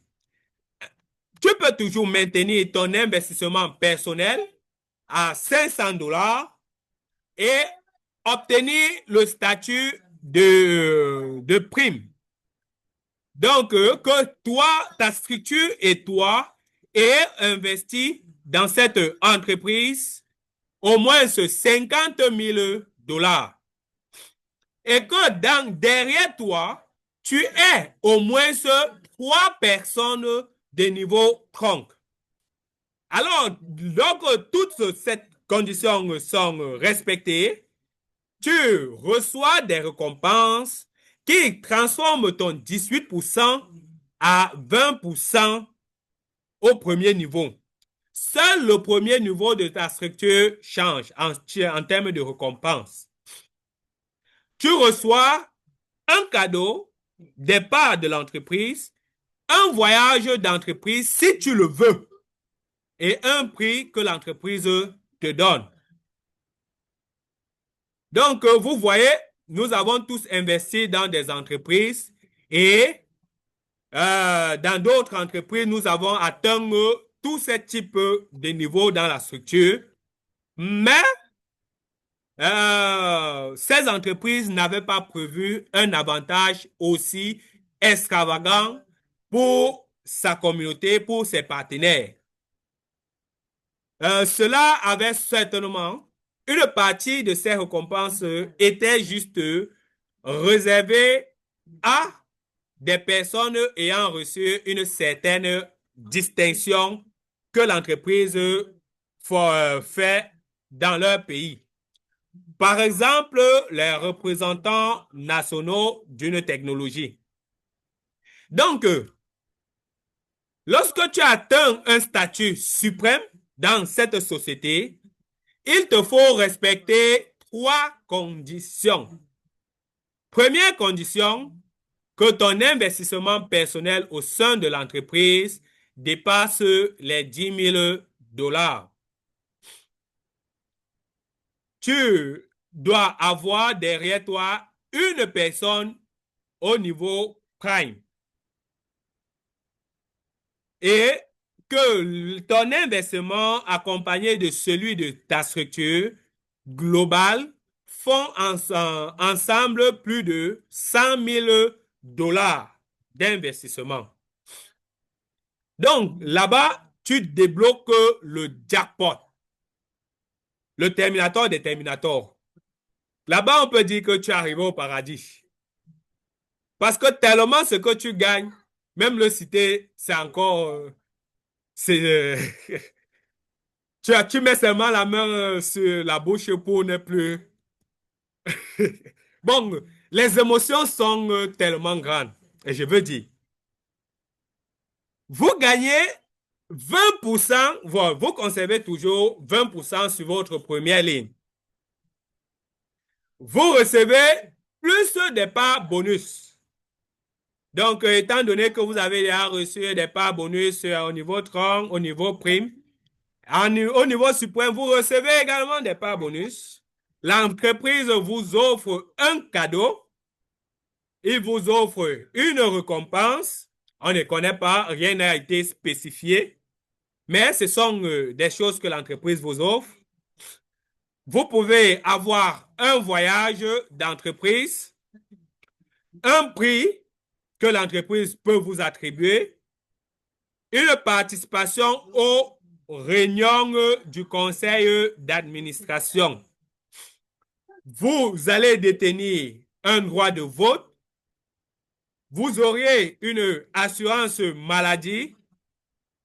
Tu peux toujours maintenir ton investissement personnel à $500 et obtenir le statut de prime. Donc, que toi, ta structure et toi ayez investi dans cette entreprise au moins $50,000. Et que derrière toi, tu aies au moins 3 personnes de niveau 30. Alors, donc, toutes ces conditions sont respectées, tu reçois des récompenses qui transforment ton 18% à 20% au premier niveau. Seul le premier niveau de ta structure change en termes de récompense. Tu reçois un cadeau, des parts de l'entreprise, un voyage d'entreprise si tu le veux et un prix que l'entreprise te donne. Donc, vous voyez, nous avons tous investi dans des entreprises et dans d'autres entreprises, nous avons atteint tous ces types de niveaux dans la structure. Mais ces entreprises n'avaient pas prévu un avantage aussi extravagant pour sa communauté, pour ses partenaires. Cela avait certainement une partie de ces récompenses était juste réservée à des personnes ayant reçu une certaine distinction que l'entreprise fait dans leur pays. Par exemple, les représentants nationaux d'une technologie. Donc, lorsque tu atteins un statut suprême dans cette société, il te faut respecter 3 conditions. Première condition, que ton investissement personnel au sein de l'entreprise dépasse les $10,000. Tu dois avoir derrière toi une personne au niveau prime. Et que ton investissement accompagné de celui de ta structure globale font ensemble plus de 100 000 dollars d'investissement. Donc, là-bas, tu débloques le jackpot, le terminator des terminators. Là-bas, on peut dire que tu es arrivé au paradis. Parce que tellement ce que tu gagnes, même le citer, c'est encore... tu mets seulement la main sur la bouche pour ne plus... Bon, les émotions sont tellement grandes. Et je veux dire, vous gagnez 20%, vous conservez toujours 20% sur votre première ligne. Vous recevez plus des parts bonus. Donc, étant donné que vous avez déjà reçu des parts bonus au niveau tronc, au niveau prime, au niveau suprême, vous recevez également des parts bonus. L'entreprise vous offre un cadeau. Il vous offre une récompense. On ne connaît pas, rien n'a été spécifié. Mais ce sont des choses que l'entreprise vous offre. Vous pouvez avoir un voyage d'entreprise, un prix que l'entreprise peut vous attribuer, une participation aux réunions du conseil d'administration. Vous allez détenir un droit de vote. Vous auriez une assurance maladie,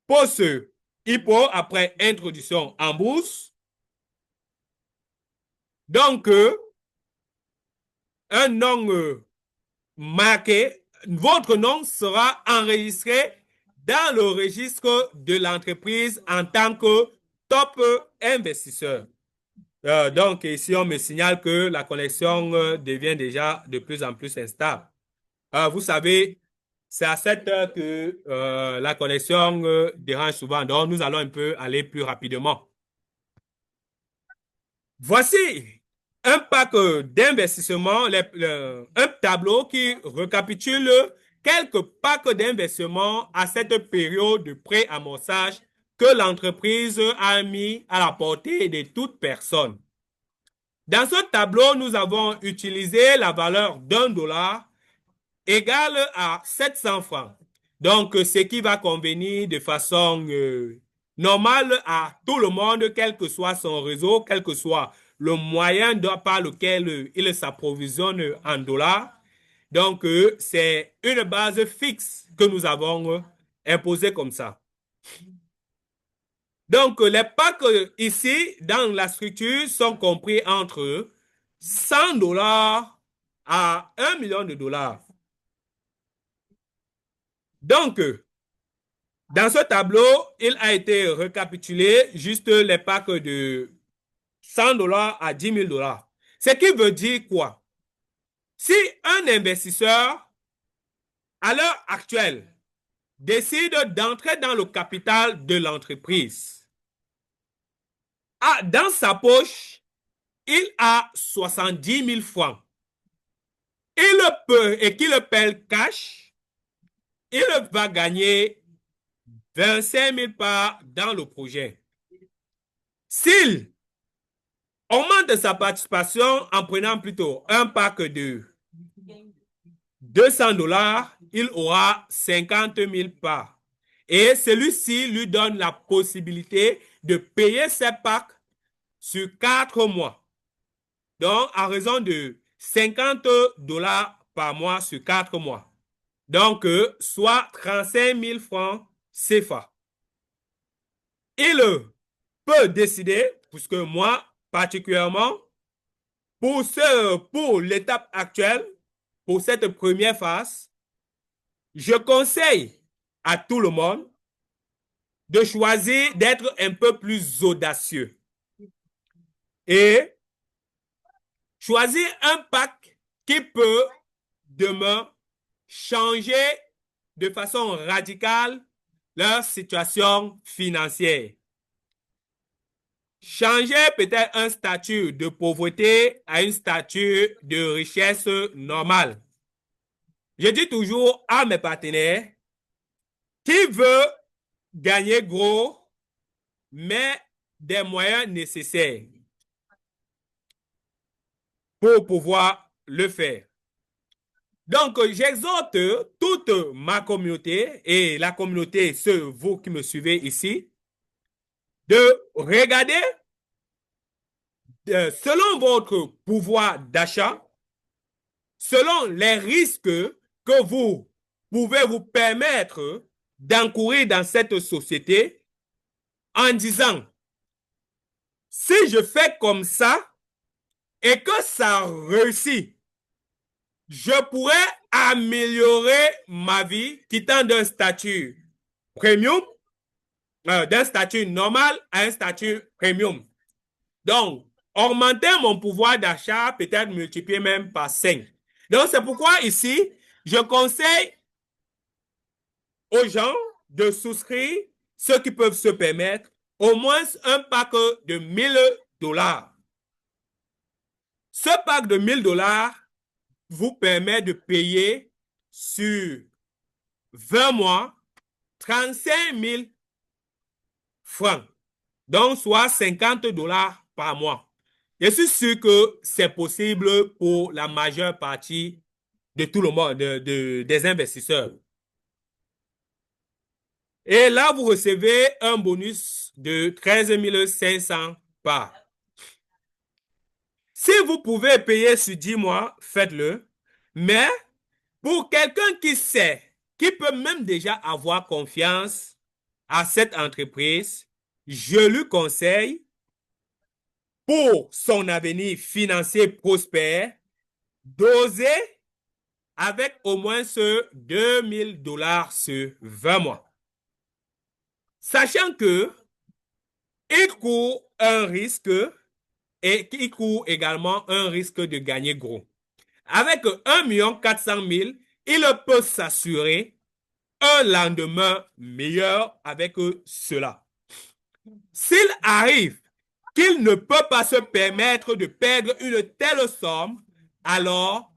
poste hippo après introduction en bourse. Donc, un nom marqué, votre nom sera enregistré dans le registre de l'entreprise en tant que top investisseur. Donc, ici, on me signale que la connexion devient déjà de plus en plus instable. Vous savez, c'est à cette heure que la connexion dérange souvent. Donc, nous allons un peu aller plus rapidement. Voici un pack d'investissement, un tableau qui récapitule quelques packs d'investissement à cette période de pré-amorçage que l'entreprise a mis à la portée de toute personne. Dans ce tableau, nous avons utilisé la valeur d'$1 égale à 700 francs. Donc, ce qui va convenir de façon normale à tout le monde, quel que soit son réseau, quel que soit le moyen par lequel il s'approvisionne en dollars. Donc, c'est une base fixe que nous avons imposée comme ça. Donc, les packs ici, dans la structure, sont compris entre $100 à $1 million. Donc, dans ce tableau, il a été récapitulé juste les packs de $100 à $10 000. Ce qui veut dire quoi? Si un investisseur, à l'heure actuelle, décide d'entrer dans le capital de l'entreprise, dans sa poche, il a 70 000 francs. Il peut, et qu'il paye cash, il va gagner 25 000 parts dans le projet. S'il augmente sa participation en prenant plutôt un pack de $200, il aura 50 000 parts. Et celui-ci lui donne la possibilité de payer ses packs sur 4 mois. Donc, à raison de $50 par mois sur 4 mois. Donc, soit 35 000 francs CFA. Il peut décider, puisque moi, particulièrement, pour l'étape actuelle, pour cette première phase, je conseille à tout le monde de choisir d'être un peu plus audacieux et choisir un pack qui peut demain changer de façon radicale leur situation financière. Changer peut-être un statut de pauvreté à un statut de richesse normale. Je dis toujours à mes partenaires, qui veut gagner gros, mais des moyens nécessaires pour pouvoir le faire. Donc, j'exhorte toute ma communauté et la communauté, ceux, vous qui me suivez ici, de regarder selon votre pouvoir d'achat, selon les risques que vous pouvez vous permettre d'encourir dans cette société en disant, si je fais comme ça et que ça réussit, je pourrais améliorer ma vie quittant d'un statut premium, d'un statut normal à un statut premium. Donc, augmenter mon pouvoir d'achat, peut-être multiplier même par 5. Donc, c'est pourquoi ici, je conseille aux gens de souscrire, ceux qui peuvent se permettre, au moins un pack de 1 000 $. Ce pack de 1 000 $ vous permet de payer sur 20 mois 35 000 francs, donc soit 50 $ par mois. Je suis sûr que c'est possible pour la majeure partie de tout le monde, des investisseurs. Et là, vous recevez un bonus de 13 500 par. Si vous pouvez payer sur 10 mois, faites-le. Mais pour quelqu'un qui sait, qui peut même déjà avoir confiance à cette entreprise, je lui conseille, pour son avenir financier prospère, d'oser avec au moins ce 2 000 $ sur 20 mois. Sachant que il court un risque et il court également un risque de gagner gros. Avec 1 400 000, il peut s'assurer un lendemain meilleur avec cela. S'il arrive qu'il ne peut pas se permettre de perdre une telle somme, alors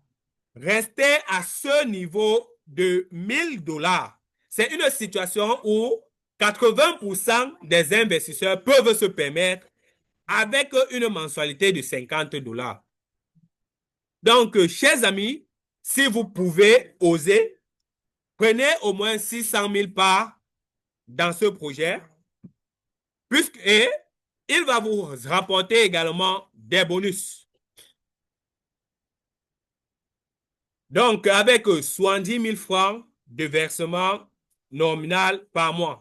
restez à ce niveau de 1 000 $. C'est une situation où 80% des investisseurs peuvent se permettre avec une mensualité de 50 $. Donc, chers amis, si vous pouvez oser, prenez au moins 600 000 parts dans ce projet, puisque il va vous rapporter également des bonus. Donc, avec 70 000 francs de versement nominal par mois.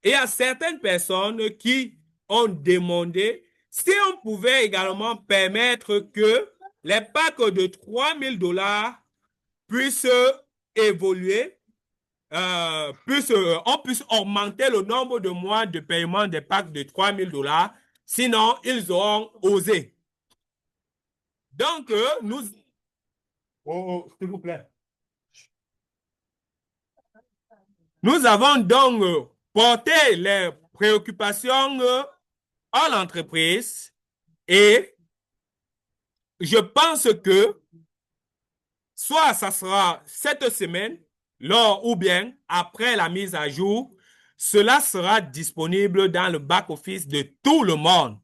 Et il y a certaines personnes qui ont demandé si on pouvait également permettre que les packs de 3 000 $ puissent évoluer, on puisse augmenter le nombre de mois de paiement des packs de 3 000 $. Sinon, ils auront osé. Donc, nous... s'il vous plaît. Nous avons donc porté les préoccupations à l'entreprise et je pense que soit ça sera cette semaine, lors ou bien après la mise à jour, cela sera disponible dans le back-office de tout le monde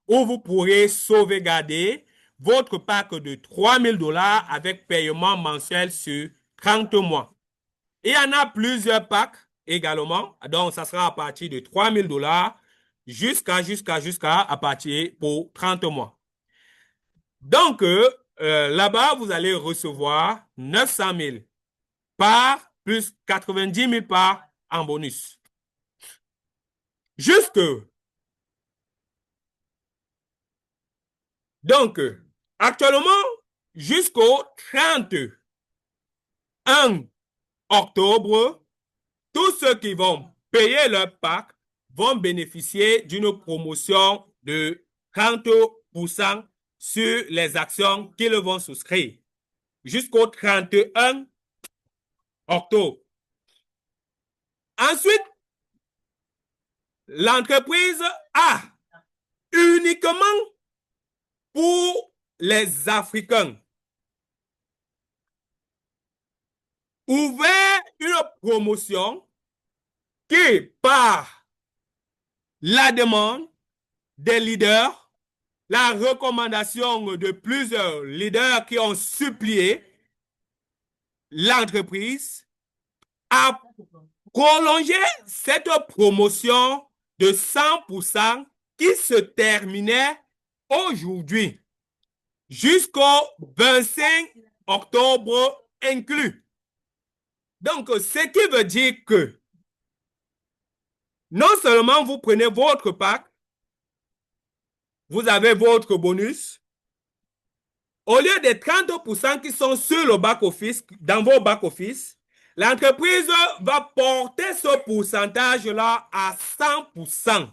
où vous pourrez sauvegarder votre pack de 3 000 $ avec paiement mensuel sur 30 mois. Il y en a plusieurs packs également, donc ça sera à partir de 3 000 $ jusqu'à à partir pour 30 mois. Donc, là-bas, vous allez recevoir 900 000 par plus 90 000 par en bonus. Donc, actuellement, jusqu'au 31 octobre, tous ceux qui vont payer leur pack vont bénéficier d'une promotion de 30% sur les actions qu'ils vont souscrire jusqu'au 31 octobre. Ensuite, l'entreprise a uniquement pour les Africains ouvert une promotion qui, par la demande des leaders, la recommandation de plusieurs leaders qui ont supplié l'entreprise, a prolongé cette promotion de 100% qui se terminait aujourd'hui jusqu'au 25 octobre inclus. Donc, ce qui veut dire que non seulement vous prenez votre pack, vous avez votre bonus, au lieu des 30% qui sont sur le back-office, dans vos back-office, l'entreprise va porter ce pourcentage-là à 100%.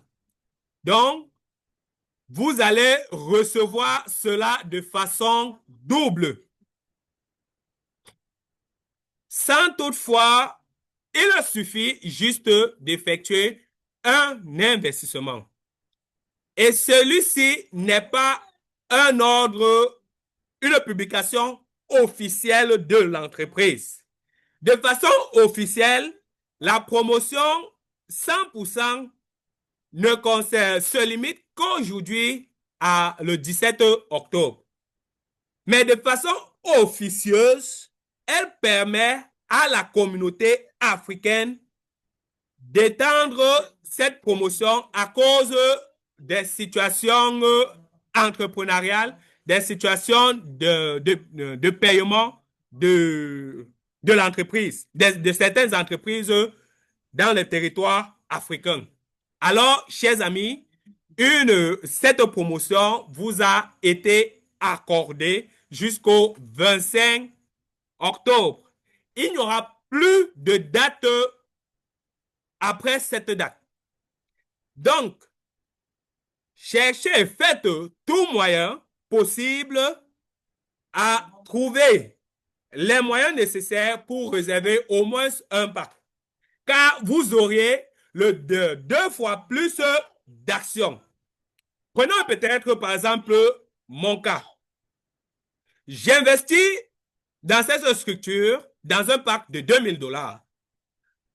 Donc, vous allez recevoir cela de façon double. Sans toutefois, il suffit juste d'effectuer un investissement. Et celui-ci n'est pas un ordre, une publication officielle de l'entreprise. De façon officielle, la promotion 100% se limite qu'aujourd'hui à le 17 octobre. Mais de façon officieuse, elle permet à la communauté africaine d'étendre cette promotion à cause des situations entrepreneuriales, des situations de paiement de l'entreprise, de certaines entreprises dans les territoires africains. Alors, chers amis, cette promotion vous a été accordée jusqu'au 25 octobre. Il n'y aura plus de date après cette date. Donc, cherchez et faites tout moyen possible à trouver les moyens nécessaires pour réserver au moins un pack. Car vous auriez deux fois plus d'actions. Prenons peut-être par exemple mon cas. J'investis dans cette structure dans un pack de $2000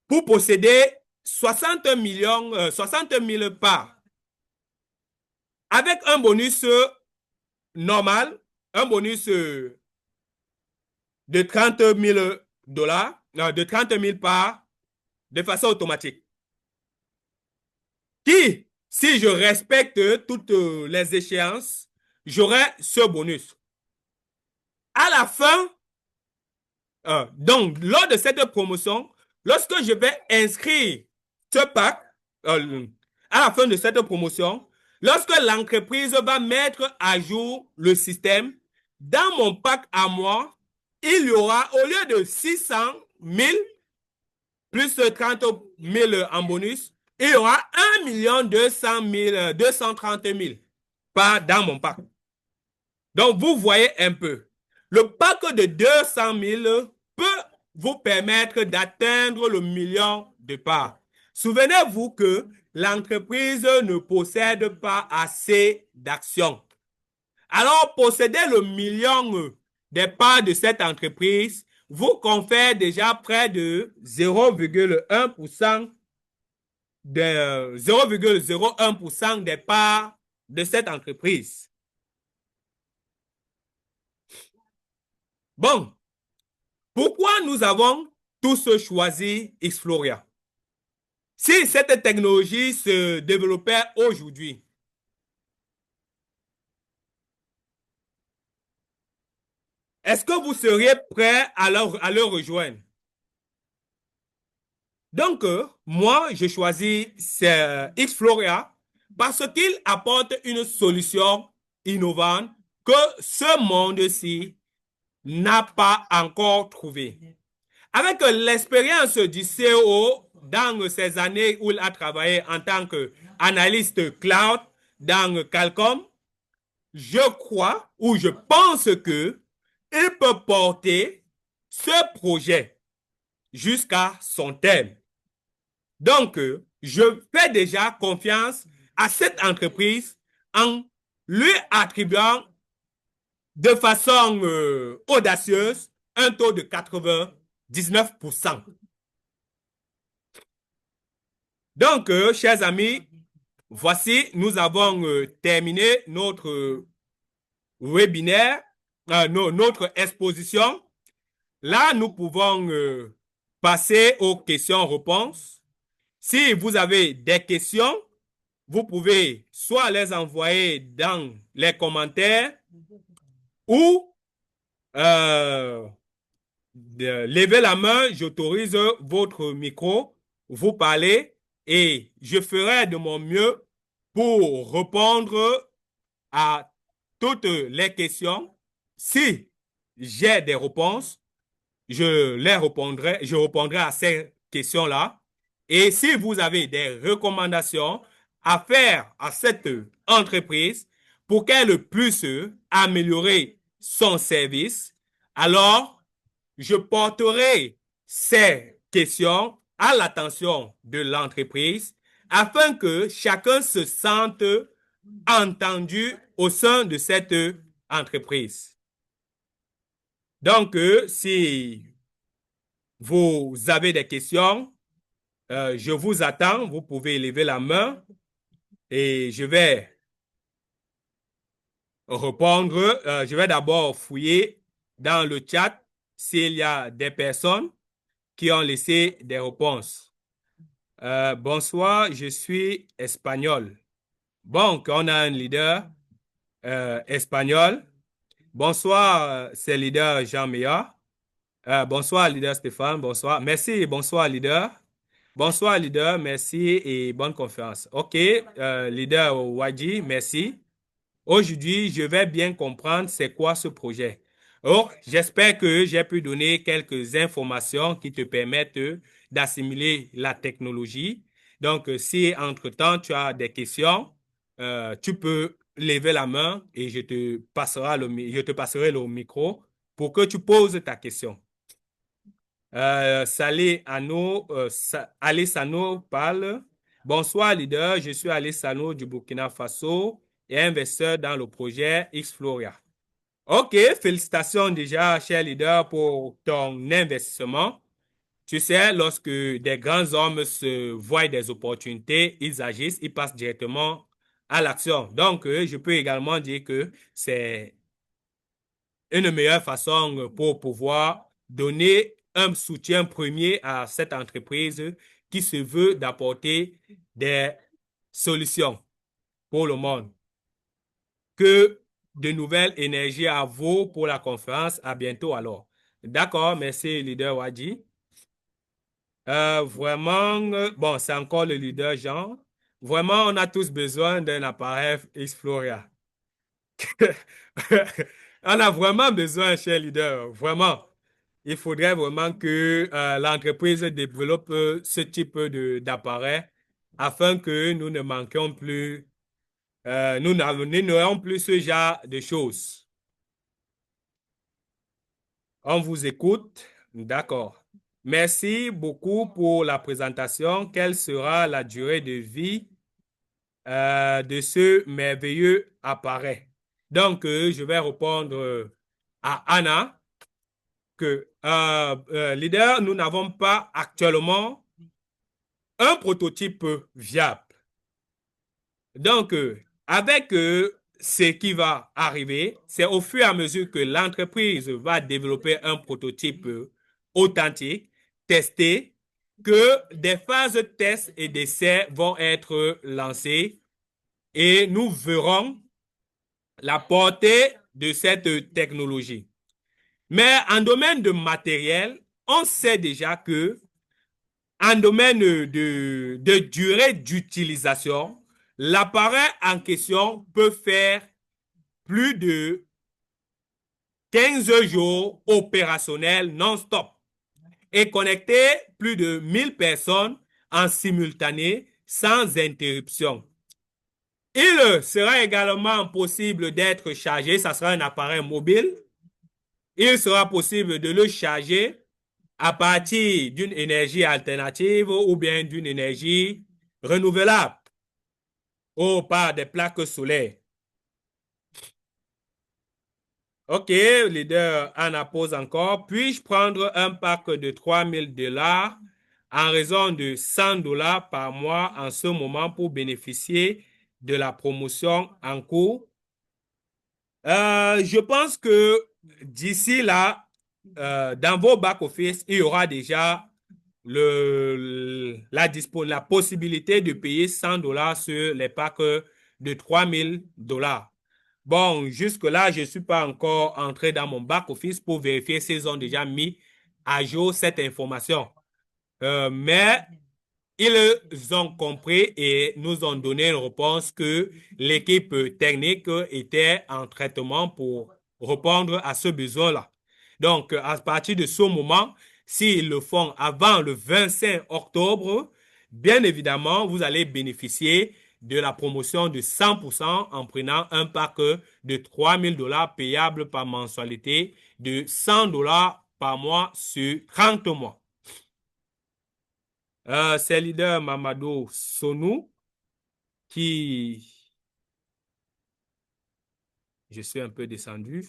pour posséder 60 000 parts avec un bonus normal, un bonus de $30 000, de 30 000 parts de façon automatique. Qui, si je respecte toutes les échéances, j'aurai ce bonus. À la fin, donc, lors de cette promotion, lorsque je vais inscrire ce pack, à la fin de cette promotion, lorsque l'entreprise va mettre à jour le système, dans mon pack à moi, il y aura, au lieu de 600 000 plus 30 000 en bonus, il y aura 1 230 000 par dans mon pack. Donc, vous voyez un peu. Le pack de 200 000 peut vous permettre d'atteindre le million de parts. Souvenez-vous que l'entreprise ne possède pas assez d'actions. Alors, posséder le million des parts de cette entreprise vous confère déjà près de 0,01% de 0,01% des parts de cette entreprise. Bon, pourquoi nous avons tous choisi Xfloria? Si cette technologie se développait aujourd'hui, est-ce que vous seriez prêt à le rejoindre? Donc, moi, je choisis Xfloria parce qu'il apporte une solution innovante que ce monde-ci n'a pas encore trouvé. Avec l'expérience du CEO dans ces années où il a travaillé en tant qu'analyste cloud dans Qualcomm, je crois ou je pense que il peut porter ce projet jusqu'à son terme. Donc, je fais déjà confiance à cette entreprise en lui attribuant de façon audacieuse un taux de 99%. Donc, chers amis, voici, nous avons terminé notre webinaire, notre exposition. Là, nous pouvons passer aux questions-réponses. Si vous avez des questions, vous pouvez soit les envoyer dans les commentaires ou lever la main, j'autorise votre micro, vous parlez et je ferai de mon mieux pour répondre à toutes les questions. Si j'ai des réponses, je répondrai à ces questions-là. Et si vous avez des recommandations à faire à cette entreprise pour qu'elle puisse améliorer son service, alors je porterai ces questions à l'attention de l'entreprise afin que chacun se sente entendu au sein de cette entreprise. Donc, si vous avez des questions, je vous attends. Vous pouvez lever la main et je vais répondre. Je vais d'abord fouiller dans le chat s'il y a des personnes qui ont laissé des réponses. Bonsoir, je suis espagnol. Bon, on a un leader espagnol. Bonsoir, c'est leader Jean Meillard. Bonsoir, leader Stéphane. Bonsoir. Merci. Bonsoir, leader. Bonsoir, leader. Merci et bonne conférence. OK. Leader Wadji, merci. Aujourd'hui, je vais bien comprendre c'est quoi ce projet. Alors, j'espère que j'ai pu donner quelques informations qui te permettent d'assimiler la technologie. Donc, si entre-temps tu as des questions, tu peux lever la main et je te passerai le micro pour que tu poses ta question. Salé Ano, Ali Sano parle. Bonsoir, leader. Je suis Ali Sano du Burkina Faso et investisseur dans le projet Xfloria. OK, félicitations déjà, cher leader, pour ton investissement. Tu sais, lorsque des grands hommes se voient des opportunités, ils agissent, ils passent directement à l'action. Donc, je peux également dire que c'est une meilleure façon pour pouvoir donner un soutien premier à cette entreprise qui se veut d'apporter des solutions pour le monde. Que de nouvelles énergies à vous pour la conférence. À bientôt alors. D'accord, merci, leader Wadi. Vraiment, bon, c'est encore le leader Jean. Vraiment, on a tous besoin d'un appareil Xploria. On a vraiment besoin, cher leader, vraiment. Il faudrait vraiment que l'entreprise développe ce type d'appareil afin que nous ne manquions plus, nous n'ayons plus ce genre de choses. On vous écoute. D'accord. Merci beaucoup pour la présentation. Quelle sera la durée de vie de ce merveilleux appareil? Donc, je vais répondre à Anna que, leader, nous n'avons pas actuellement un prototype viable. Donc, avec ce qui va arriver, c'est au fur et à mesure que l'entreprise va développer un prototype authentique, testé, que des phases de test et d'essai vont être lancées et nous verrons la portée de cette technologie. Mais en domaine de matériel, on sait déjà que en domaine de durée d'utilisation, l'appareil en question peut faire plus de 15 jours opérationnels non-stop et connecter plus de 1000 personnes en simultané sans interruption. Il sera également possible d'être chargé, ça sera un appareil mobile. Il sera possible de le charger à partir d'une énergie alternative ou bien d'une énergie renouvelable ou par des plaques solaires. OK, leader Anna pose encore. Puis-je prendre un pack de $3000 en raison de $100 par mois en ce moment pour bénéficier de la promotion en cours. Je pense que d'ici là, dans vos back-office, il y aura déjà la possibilité de payer $100 sur les packs de $3000. Bon, jusque-là, je ne suis pas encore entré dans mon back-office pour vérifier s'ils ont déjà mis à jour cette information. Mais ils ont compris et nous ont donné une réponse que l'équipe technique était en traitement pour répondre à ce besoin-là. Donc, à partir de ce moment, s'ils le font avant le 25 octobre, bien évidemment, vous allez bénéficier de la promotion de 100% en prenant un pack de $3000 payable par mensualité de $100 par mois sur 30 mois. C'est leader Mamadou Sonou qui... Je suis un peu descendu.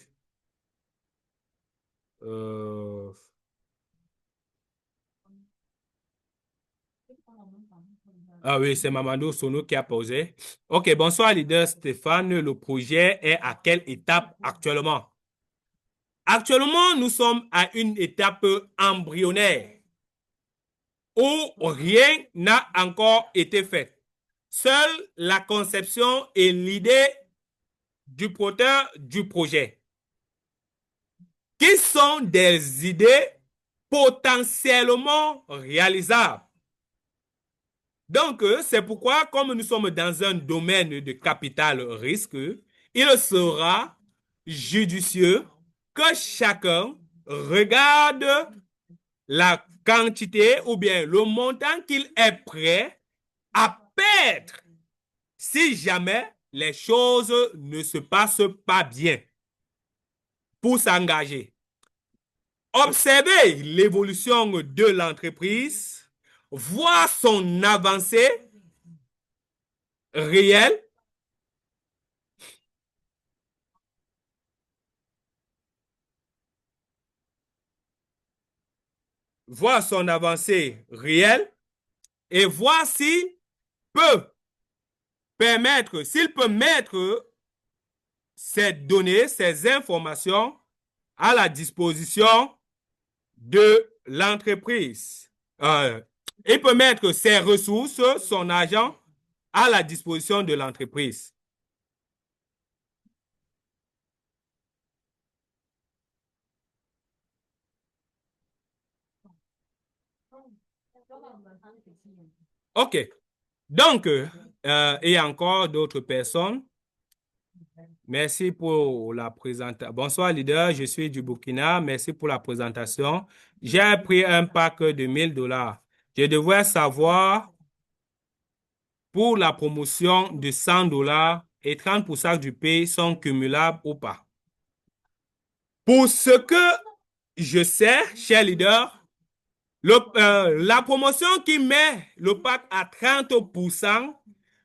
Ah oui, c'est Mamadou Sonou qui a posé. OK, bonsoir leader Stéphane. Le projet est à quelle étape actuellement? Actuellement, nous sommes à une étape embryonnaire où rien n'a encore été fait. Seule la conception et l'idée du porteur du projet, qui sont des idées potentiellement réalisables. Donc, c'est pourquoi, comme nous sommes dans un domaine de capital risque, il sera judicieux que chacun regarde la quantité ou bien le montant qu'il est prêt à perdre si jamais les choses ne se passent pas bien pour s'engager. Observer l'évolution de l'entreprise, voir son avancée réelle, et voir s'il peut mettre ces données, ces informations à la disposition de l'entreprise. Il peut mettre ses ressources, son argent à la disposition de l'entreprise. OK. Donc, il y a encore d'autres personnes. Merci pour la présentation. Bonsoir, leader. Je suis du Burkina. Merci pour la présentation. J'ai pris un pack de $1000. Je devrais savoir pour la promotion de $100 et 30% du pays sont cumulables ou pas. Pour ce que je sais, cher leader, la promotion qui met le pack à 30%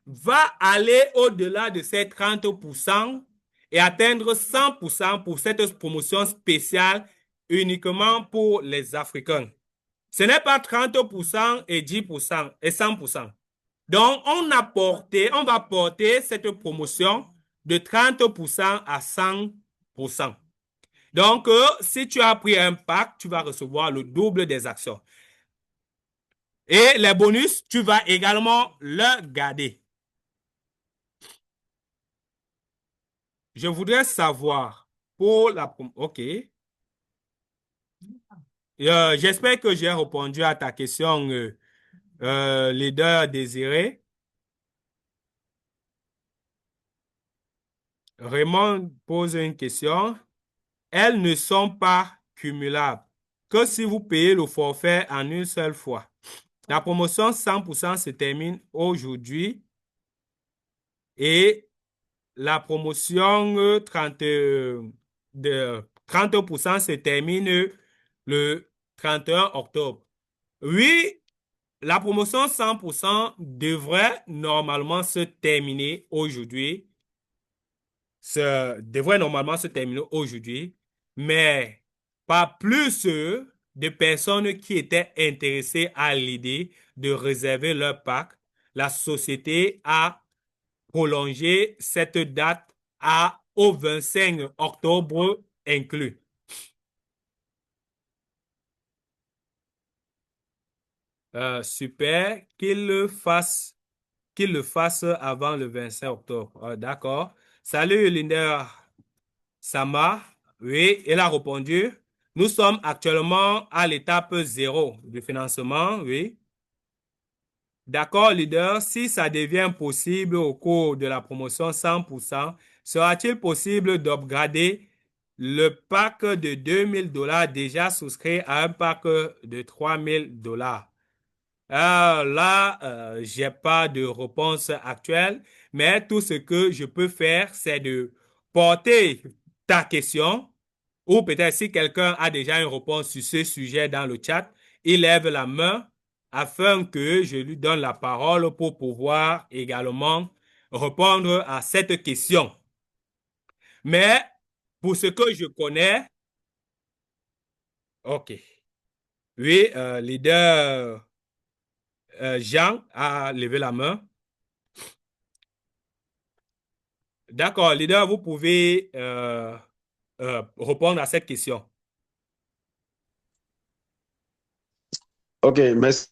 va aller au-delà de ces 30% et atteindre 100% pour cette promotion spéciale uniquement pour les Africains. Ce n'est pas 30% et 10% et 100%. Donc, on va porter cette promotion de 30% à 100%. Donc, si tu as pris un pack, tu vas recevoir le double des actions. Et les bonus, tu vas également le garder. Je voudrais savoir pour la... OK. J'espère que j'ai répondu à ta question, leader désiré. Raymond pose une question. Elles ne sont pas cumulables que si vous payez le forfait en une seule fois. La promotion 100% se termine aujourd'hui et la promotion 30% se termine le 31 octobre. Oui, la promotion 100% devrait normalement se terminer aujourd'hui. Devrait normalement se terminer aujourd'hui, mais pas plus de personnes qui étaient intéressées à l'idée de réserver leur parc, la société a prolongé cette date au 25 octobre inclus. Super, qu'il le fasse avant le 25 octobre. D'accord. Salut, Linda Sama. Oui, elle a répondu. Nous sommes actuellement à l'étape 0 du financement. Oui. D'accord, leader. Si ça devient possible au cours de la promotion 100%, sera-t-il possible d'upgrader le pack de $2000 déjà souscrit à un pack de $3000? Là, j'ai pas de réponse actuelle, mais tout ce que je peux faire, c'est de porter ta question, ou peut-être si quelqu'un a déjà une réponse sur ce sujet dans le chat, il lève la main afin que je lui donne la parole pour pouvoir également répondre à cette question. Mais pour ce que je connais, ok. Oui, leader Jean a levé la main. D'accord, leader, vous pouvez répondre à cette question. Ok, merci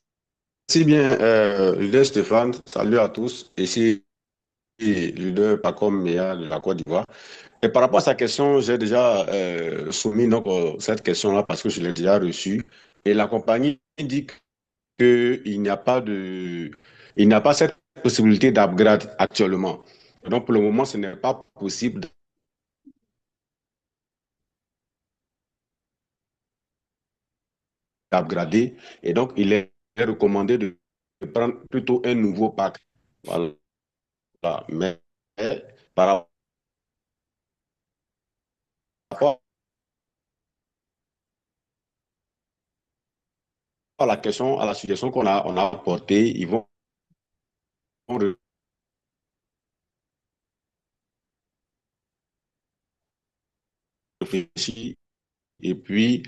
bien, leader Stéphane. Salut à tous. Ici, leader Pacom Mea de la Côte d'Ivoire. Et par rapport à sa question, j'ai déjà soumis donc, cette question-là parce que je l'ai déjà reçue. Et la compagnie dit qu'il n'y a pas il n'y a pas cette possibilité d'upgrade actuellement. Donc, pour le moment, ce n'est pas possible d'upgrader. Et donc, il est recommandé de prendre plutôt un nouveau pack. Voilà. Mais par rapport à la question, à la suggestion on a apportée, ils vont réfléchir et puis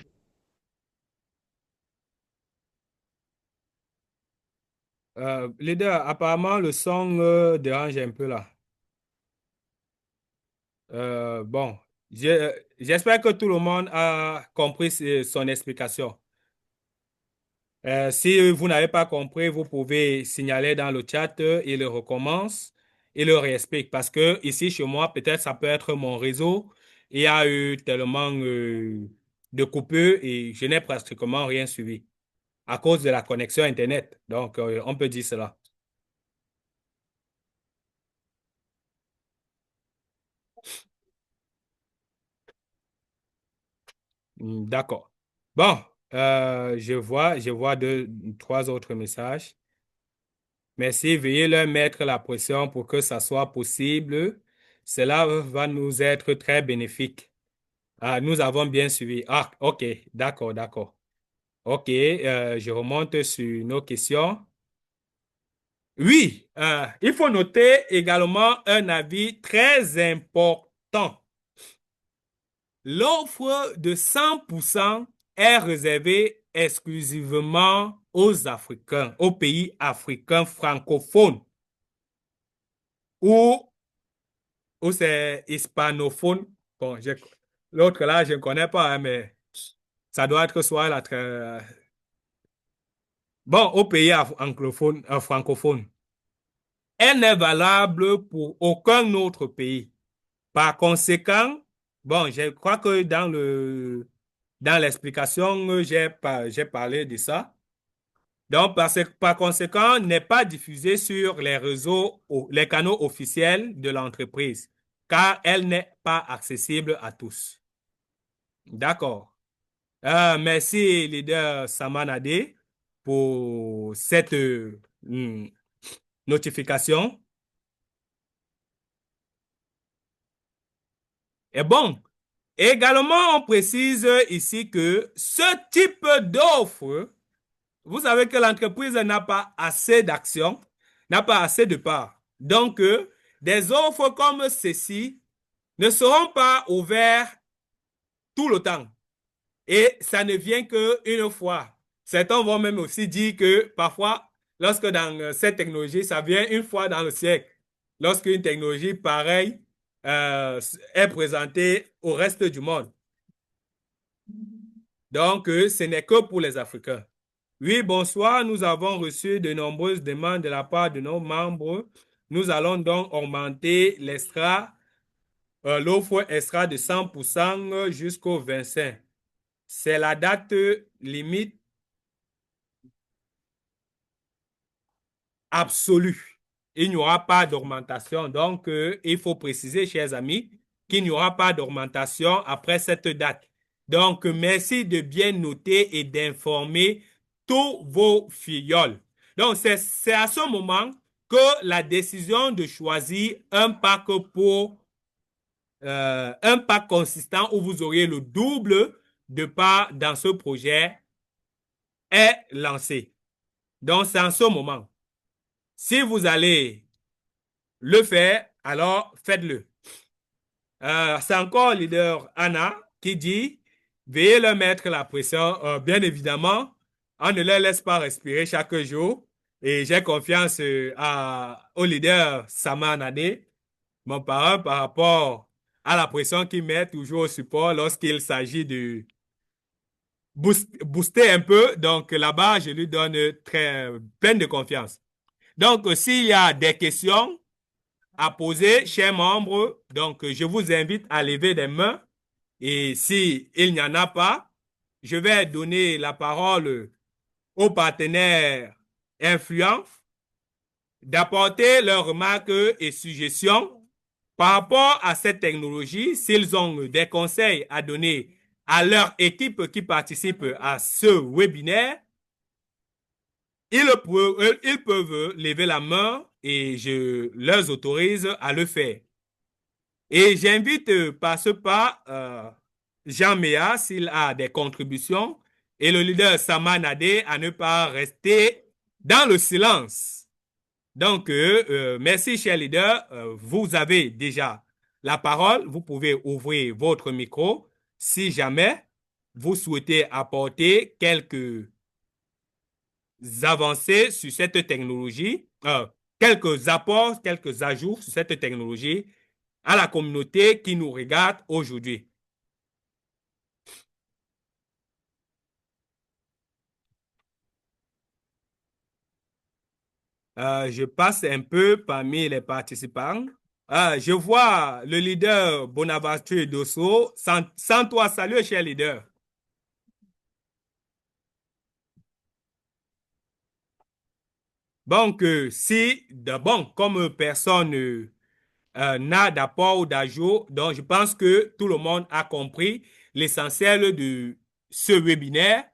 Leader, apparemment, le son dérange un peu là. Bon, j'espère que tout le monde a compris son explication. Si vous n'avez pas compris, vous pouvez signaler dans le chat, il recommence, il le réexplique. Parce que ici, chez moi, peut-être ça peut être mon réseau. Il y a eu tellement de coupures et je n'ai pratiquement rien suivi à cause de la connexion Internet. Donc, on peut dire cela. D'accord. Bon, je vois trois autres messages. Merci, veuillez leur mettre la pression pour que ça soit possible. Cela va nous être très bénéfique. Ah, nous avons bien suivi. Ah, ok, d'accord, d'accord. Ok, je remonte sur nos questions. Oui, il faut noter également un avis très important. L'offre de 100% est réservée exclusivement aux Africains, aux pays africains francophones ou, ou c'est hispanophone. Bon, l'autre là, je ne connais pas, hein, mais ça doit être soit bon, aux pays anglophones, francophones. Elle n'est valable pour aucun autre pays. Par conséquent, bon, je crois que dans l'explication, j'ai parlé de ça. Donc, par conséquent, n'est pas diffusée sur les réseaux, les canaux officiels de l'entreprise, car elle n'est pas accessible à tous. D'accord. Merci, leader Samanade, pour cette notification. Et bon, également, on précise ici que ce type d'offre, vous savez que l'entreprise n'a pas assez d'actions, n'a pas assez de parts. Donc, des offres comme ceci ne seront pas ouvertes tout le temps. Et ça ne vient qu'une fois. Certains vont même aussi dire que parfois, lorsque dans cette technologie, ça vient une fois dans le siècle. Lorsqu'une technologie pareille est présentée au reste du monde. Donc, ce n'est que pour les Africains. Oui, bonsoir. Nous avons reçu de nombreuses demandes de la part de nos membres. Nous allons donc augmenter l'offre extra de 100% jusqu'au 25. C'est la date limite absolue. Il n'y aura pas d'augmentation. Donc, il faut préciser, chers amis, qu'il n'y aura pas d'augmentation après cette date. Donc, merci de bien noter et d'informer tous vos filleuls. Donc, c'est à ce moment que la décision de choisir un pack un pack consistant où vous auriez le double de parts dans ce projet est lancée. Donc, c'est en ce moment. Si vous allez le faire, alors faites-le. C'est encore leader Anna qui dit, veuillez leur mettre la pression. Bien évidemment, on ne leur laisse pas respirer chaque jour. Et j'ai confiance au leader Samanade, mon parent, par rapport à la pression qu'il met toujours au support lorsqu'il s'agit de booster un peu. Donc là-bas, je lui donne plein de confiance. Donc, s'il y a des questions à poser, chers membres, donc je vous invite à lever des mains. Et s'il n'y en a pas, je vais donner la parole aux partenaires influents d'apporter leurs remarques et suggestions par rapport à cette technologie, s'ils ont des conseils à donner à leur équipe qui participe à ce webinaire, ils peuvent lever la main et je leur autorise à le faire. Et j'invite par ce pas Jean Méa s'il a des contributions et le leader Sama Nadé à ne pas rester dans le silence. Donc, merci, cher leader. Vous avez déjà la parole. Vous pouvez ouvrir votre micro si jamais vous souhaitez apporter quelques avancées sur cette technologie, quelques apports, quelques ajouts sur cette technologie à la communauté qui nous regarde aujourd'hui. Je passe un peu parmi les participants. Je vois le leader Bonaventure Dosso. Sans toi, salut, cher leader. Donc, comme personne n'a d'apport ou d'ajout, donc je pense que tout le monde a compris l'essentiel de ce webinaire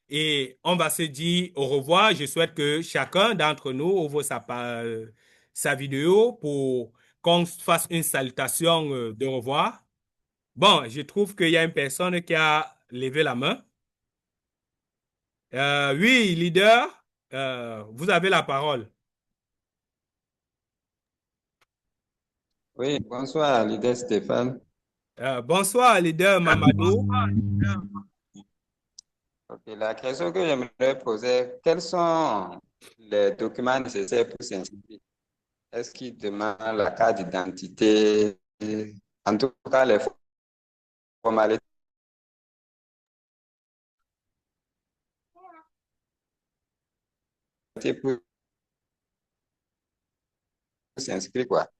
et on va se dire au revoir. Je souhaite que chacun d'entre nous ouvre sa vidéo pour qu'on fasse une salutation de revoir. Bon, je trouve qu'il y a une personne qui a levé la main. Oui, leader, vous avez la parole. Oui, bonsoir, leader Stéphane. Bonsoir, leader Mamadou. Ok, la question que j'aimerais poser, quels sont les documents nécessaires pour s'inscrire? Est-ce qu'il demande la carte d'identité? En tout cas, les formalités pour s'inscrire, quoi.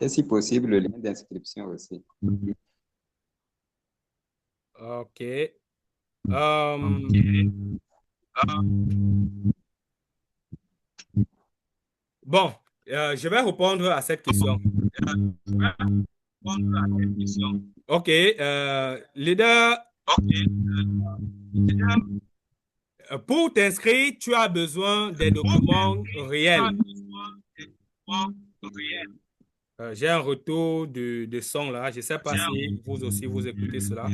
Et si possible, le lien d'inscription aussi. OK. Bon, je vais répondre à cette question. OK. Leader, pour t'inscrire, tu as besoin des documents réels. J'ai un retour de son là. Je ne sais pas si vous aussi vous écoutez cela.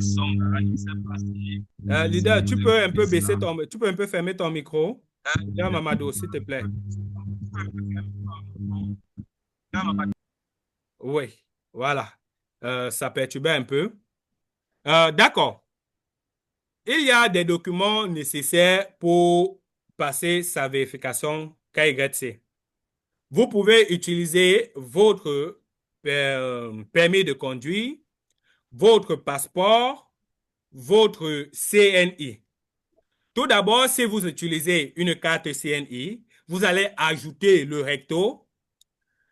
Leader, tu peux un peu tu peux un peu fermer ton micro. Leader Mamadou, s'il te plaît. Oui, voilà. Ça perturbait un peu. D'accord. il y a des documents nécessaires pour passer sa vérification KYC. Vous pouvez utiliser votre permis de conduire, votre passeport, votre CNI. Tout d'abord, si vous utilisez une carte CNI, vous allez ajouter le recto.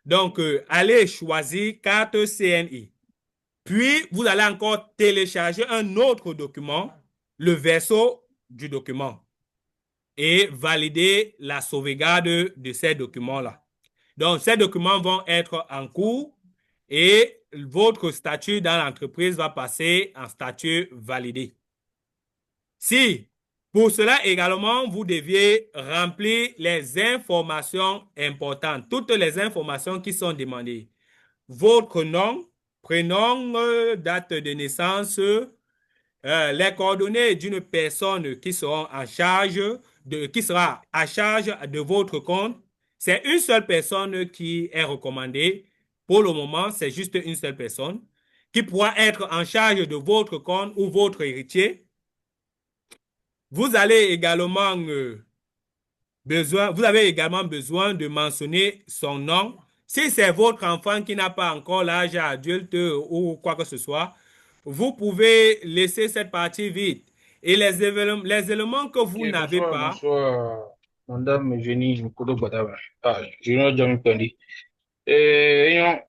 Donc, allez choisir carte CNI. Puis, vous allez encore télécharger un autre document, le verso du document, et valider la sauvegarde de ces documents-là. Donc, ces documents vont être en cours et votre statut dans l'entreprise va passer en statut validé. Si, pour cela également, vous deviez remplir les informations importantes, toutes les informations qui sont demandées. Votre nom, prénom, date de naissance, les coordonnées d'une personne qui seront en charge qui sera à charge de votre compte. C'est une seule personne qui est recommandée. Pour le moment, c'est juste une seule personne qui pourra être en charge de votre compte ou votre héritier. Vous allez également vous avez également besoin de mentionner son nom. Si c'est votre enfant qui n'a pas encore l'âge adulte ou quoi que ce soit, vous pouvez laisser cette partie vide. Et les éléments que Ok, vous n'avez bonsoir, pas, bonsoir, madame Jenny Nkodo Badaba. Ah, je n'ai jamais entendu.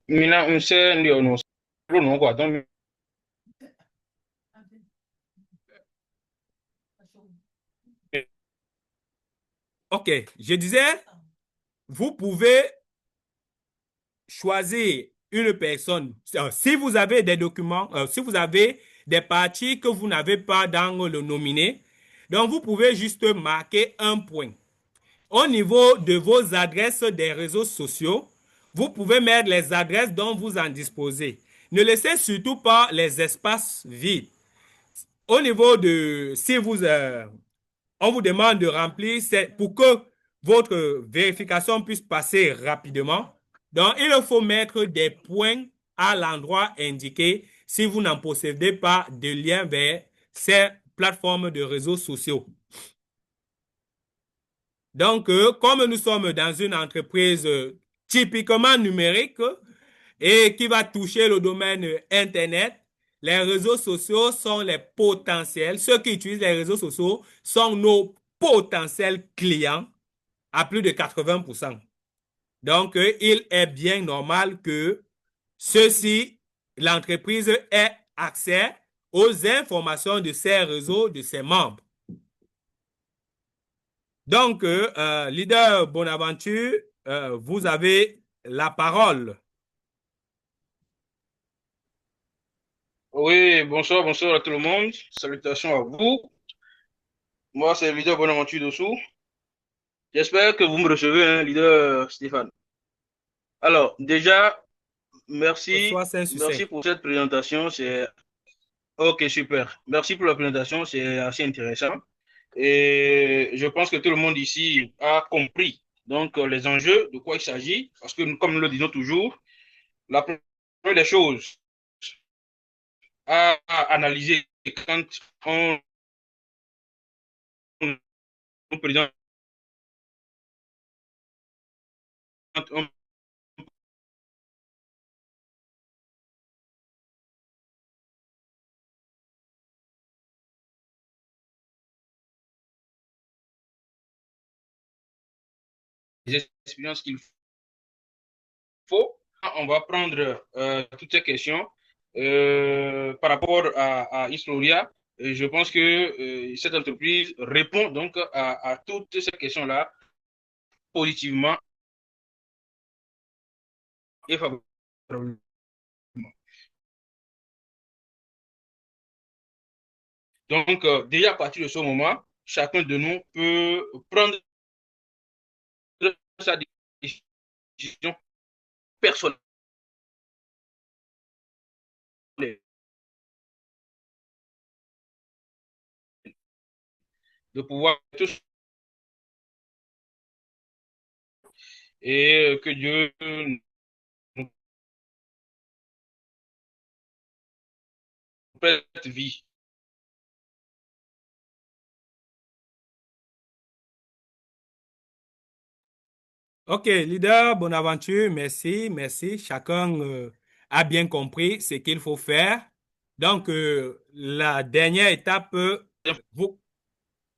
Mina, on sait, non, quoi. Donc, ok, je disais, vous pouvez choisir une personne. Si vous avez des documents, si vous avez des parties que vous n'avez pas dans le nominé, donc vous pouvez juste marquer un point. Au niveau de vos adresses des réseaux sociaux, vous pouvez mettre les adresses dont vous en disposez. Ne laissez surtout pas les espaces vides. Au niveau de, si vous, on vous demande de remplir, c'est pour que votre vérification puisse passer rapidement. Donc, il faut mettre des points à l'endroit indiqué si vous n'en possédez pas de lien vers ces plateformes de réseaux sociaux. Donc, comme nous sommes dans une entreprise typiquement numérique et qui va toucher le domaine Internet, les réseaux sociaux sont les potentiels. Ceux qui utilisent les réseaux sociaux sont nos potentiels clients à plus de 80%. Donc, il est bien normal que ceux-ci, l'entreprise ait accès aux informations de ces réseaux, de ses membres. Donc, leader Bonaventure, vous avez la parole. oui, bonsoir, bonsoir à tout le monde. Salutations à vous. Moi, c'est le leader Bonaventure Dessous. J'espère que vous me recevez, hein, leader Stéphane. Alors, déjà, merci, Soit c'est un merci succès. pour cette présentation. C'est ok, super. Merci pour la présentation, c'est assez intéressant. Et je pense que tout le monde ici a compris donc les enjeux, de quoi il s'agit, parce que comme nous le disons toujours, la première des choses à analyser quand on présente un des expériences qu'il faut, on va prendre toutes ces questions par rapport à Isloria. Et je pense que cette entreprise répond donc à toutes ces questions-là positivement et favorablement. Donc, déjà à partir de ce moment, chacun de nous peut prendre sa décision personnelle de pouvoir tous et que Dieu nous prête vie. Ok, leader Bonaventure, merci, merci. Chacun a bien compris ce qu'il faut faire. Donc, la dernière étape, vous...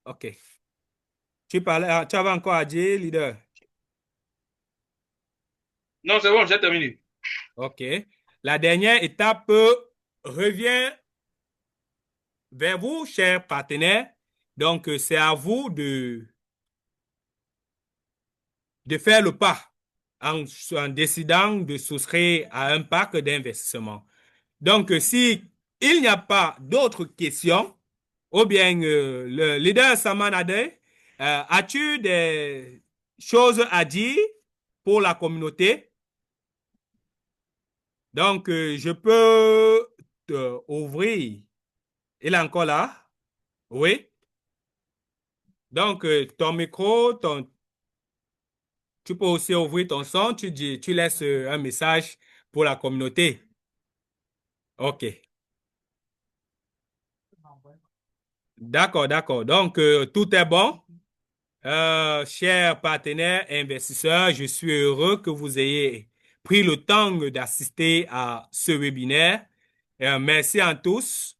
Ok. Tu avais encore à dire, leader? Non, c'est bon, j'ai terminé. Ok. La dernière étape revient vers vous, chers partenaires. Donc, c'est à vous de faire le pas en décidant de souscrire à un parc d'investissement. Donc, si il n'y a pas d'autres questions, ou bien le leader Samanade, as-tu des choses à dire pour la communauté? Donc, je peux ouvrir. Il est encore là? Oui. Donc, ton micro, tu peux aussi ouvrir ton son, tu laisses un message pour la communauté. OK. D'accord, d'accord. Donc, tout est bon. Chers partenaires investisseurs, je suis heureux que vous ayez pris le temps d'assister à ce webinaire. Merci à tous.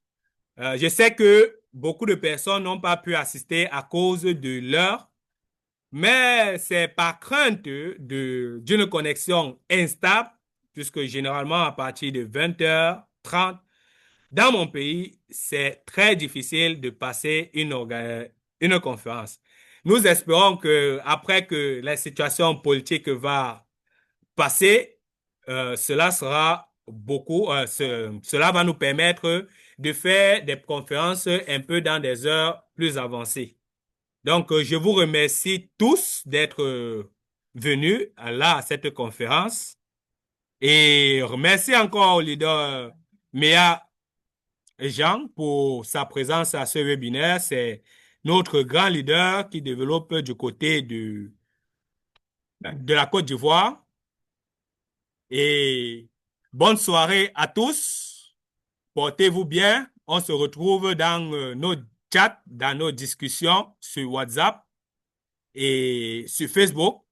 Je sais que beaucoup de personnes n'ont pas pu assister à cause de l'heure, mais c'est par crainte d'une connexion instable, puisque généralement à partir de 20h30, dans mon pays, c'est très difficile de passer une conférence. Nous espérons que après que la situation politique va passer, cela sera cela va nous permettre de faire des conférences un peu dans des heures plus avancées. Donc, je vous remercie tous d'être venus là à cette conférence et remercie encore au leader Méa Jean pour sa présence à ce webinaire. C'est notre grand leader qui développe du côté de la Côte d'Ivoire. Et bonne soirée à tous. Portez-vous bien. On se retrouve dans nos chats, dans nos discussions sur WhatsApp et sur Facebook.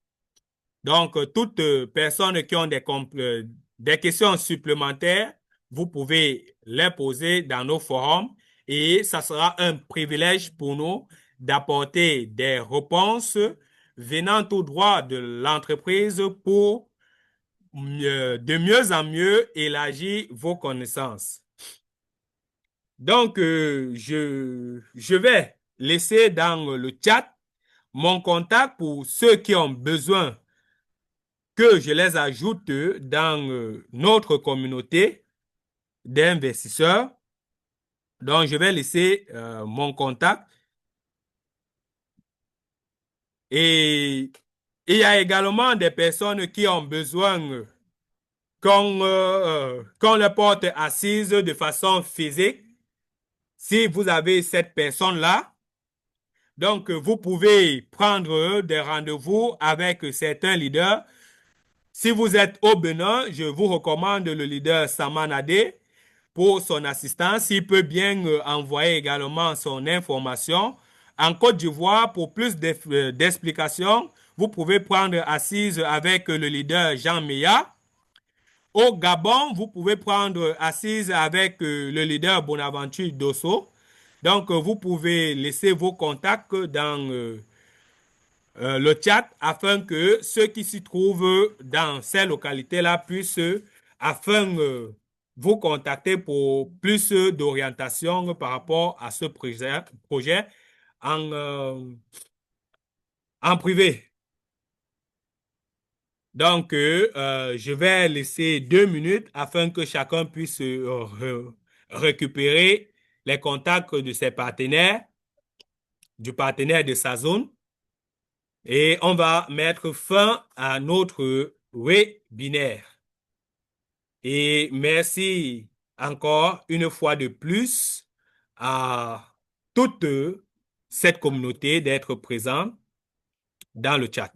Donc, toutes personnes qui ont des questions supplémentaires, vous pouvez les poser dans nos forums et ça sera un privilège pour nous d'apporter des réponses venant tout droit de l'entreprise pour de mieux en mieux élargir vos connaissances. Donc, je vais laisser dans le chat mon contact pour ceux qui ont besoin que je les ajoute dans notre communauté d'investisseurs. Donc, je vais laisser mon contact. Et il y a également des personnes qui ont besoin qu'on les porte assises de façon physique. Si vous avez cette personne-là, donc vous pouvez prendre des rendez-vous avec certains leaders. Si vous êtes au Bénin, je vous recommande le leader Samanade pour son assistance. Il peut bien envoyer également son information. En Côte d'Ivoire, pour plus d'explications, vous pouvez prendre assise avec le leader Jean Meya. Au Gabon, vous pouvez prendre assise avec le leader Bonaventure Dosso. Donc, vous pouvez laisser vos contacts dans le chat afin que ceux qui s'y trouvent dans ces localités-là puissent, afin vous contacter pour plus d'orientation par rapport à ce projet en privé. Donc, je vais laisser 2 minutes afin que chacun puisse récupérer les contacts de ses partenaires, du partenaire de sa zone. Et on va mettre fin à notre webinaire. Et merci encore une fois de plus à toute cette communauté d'être présente dans le chat.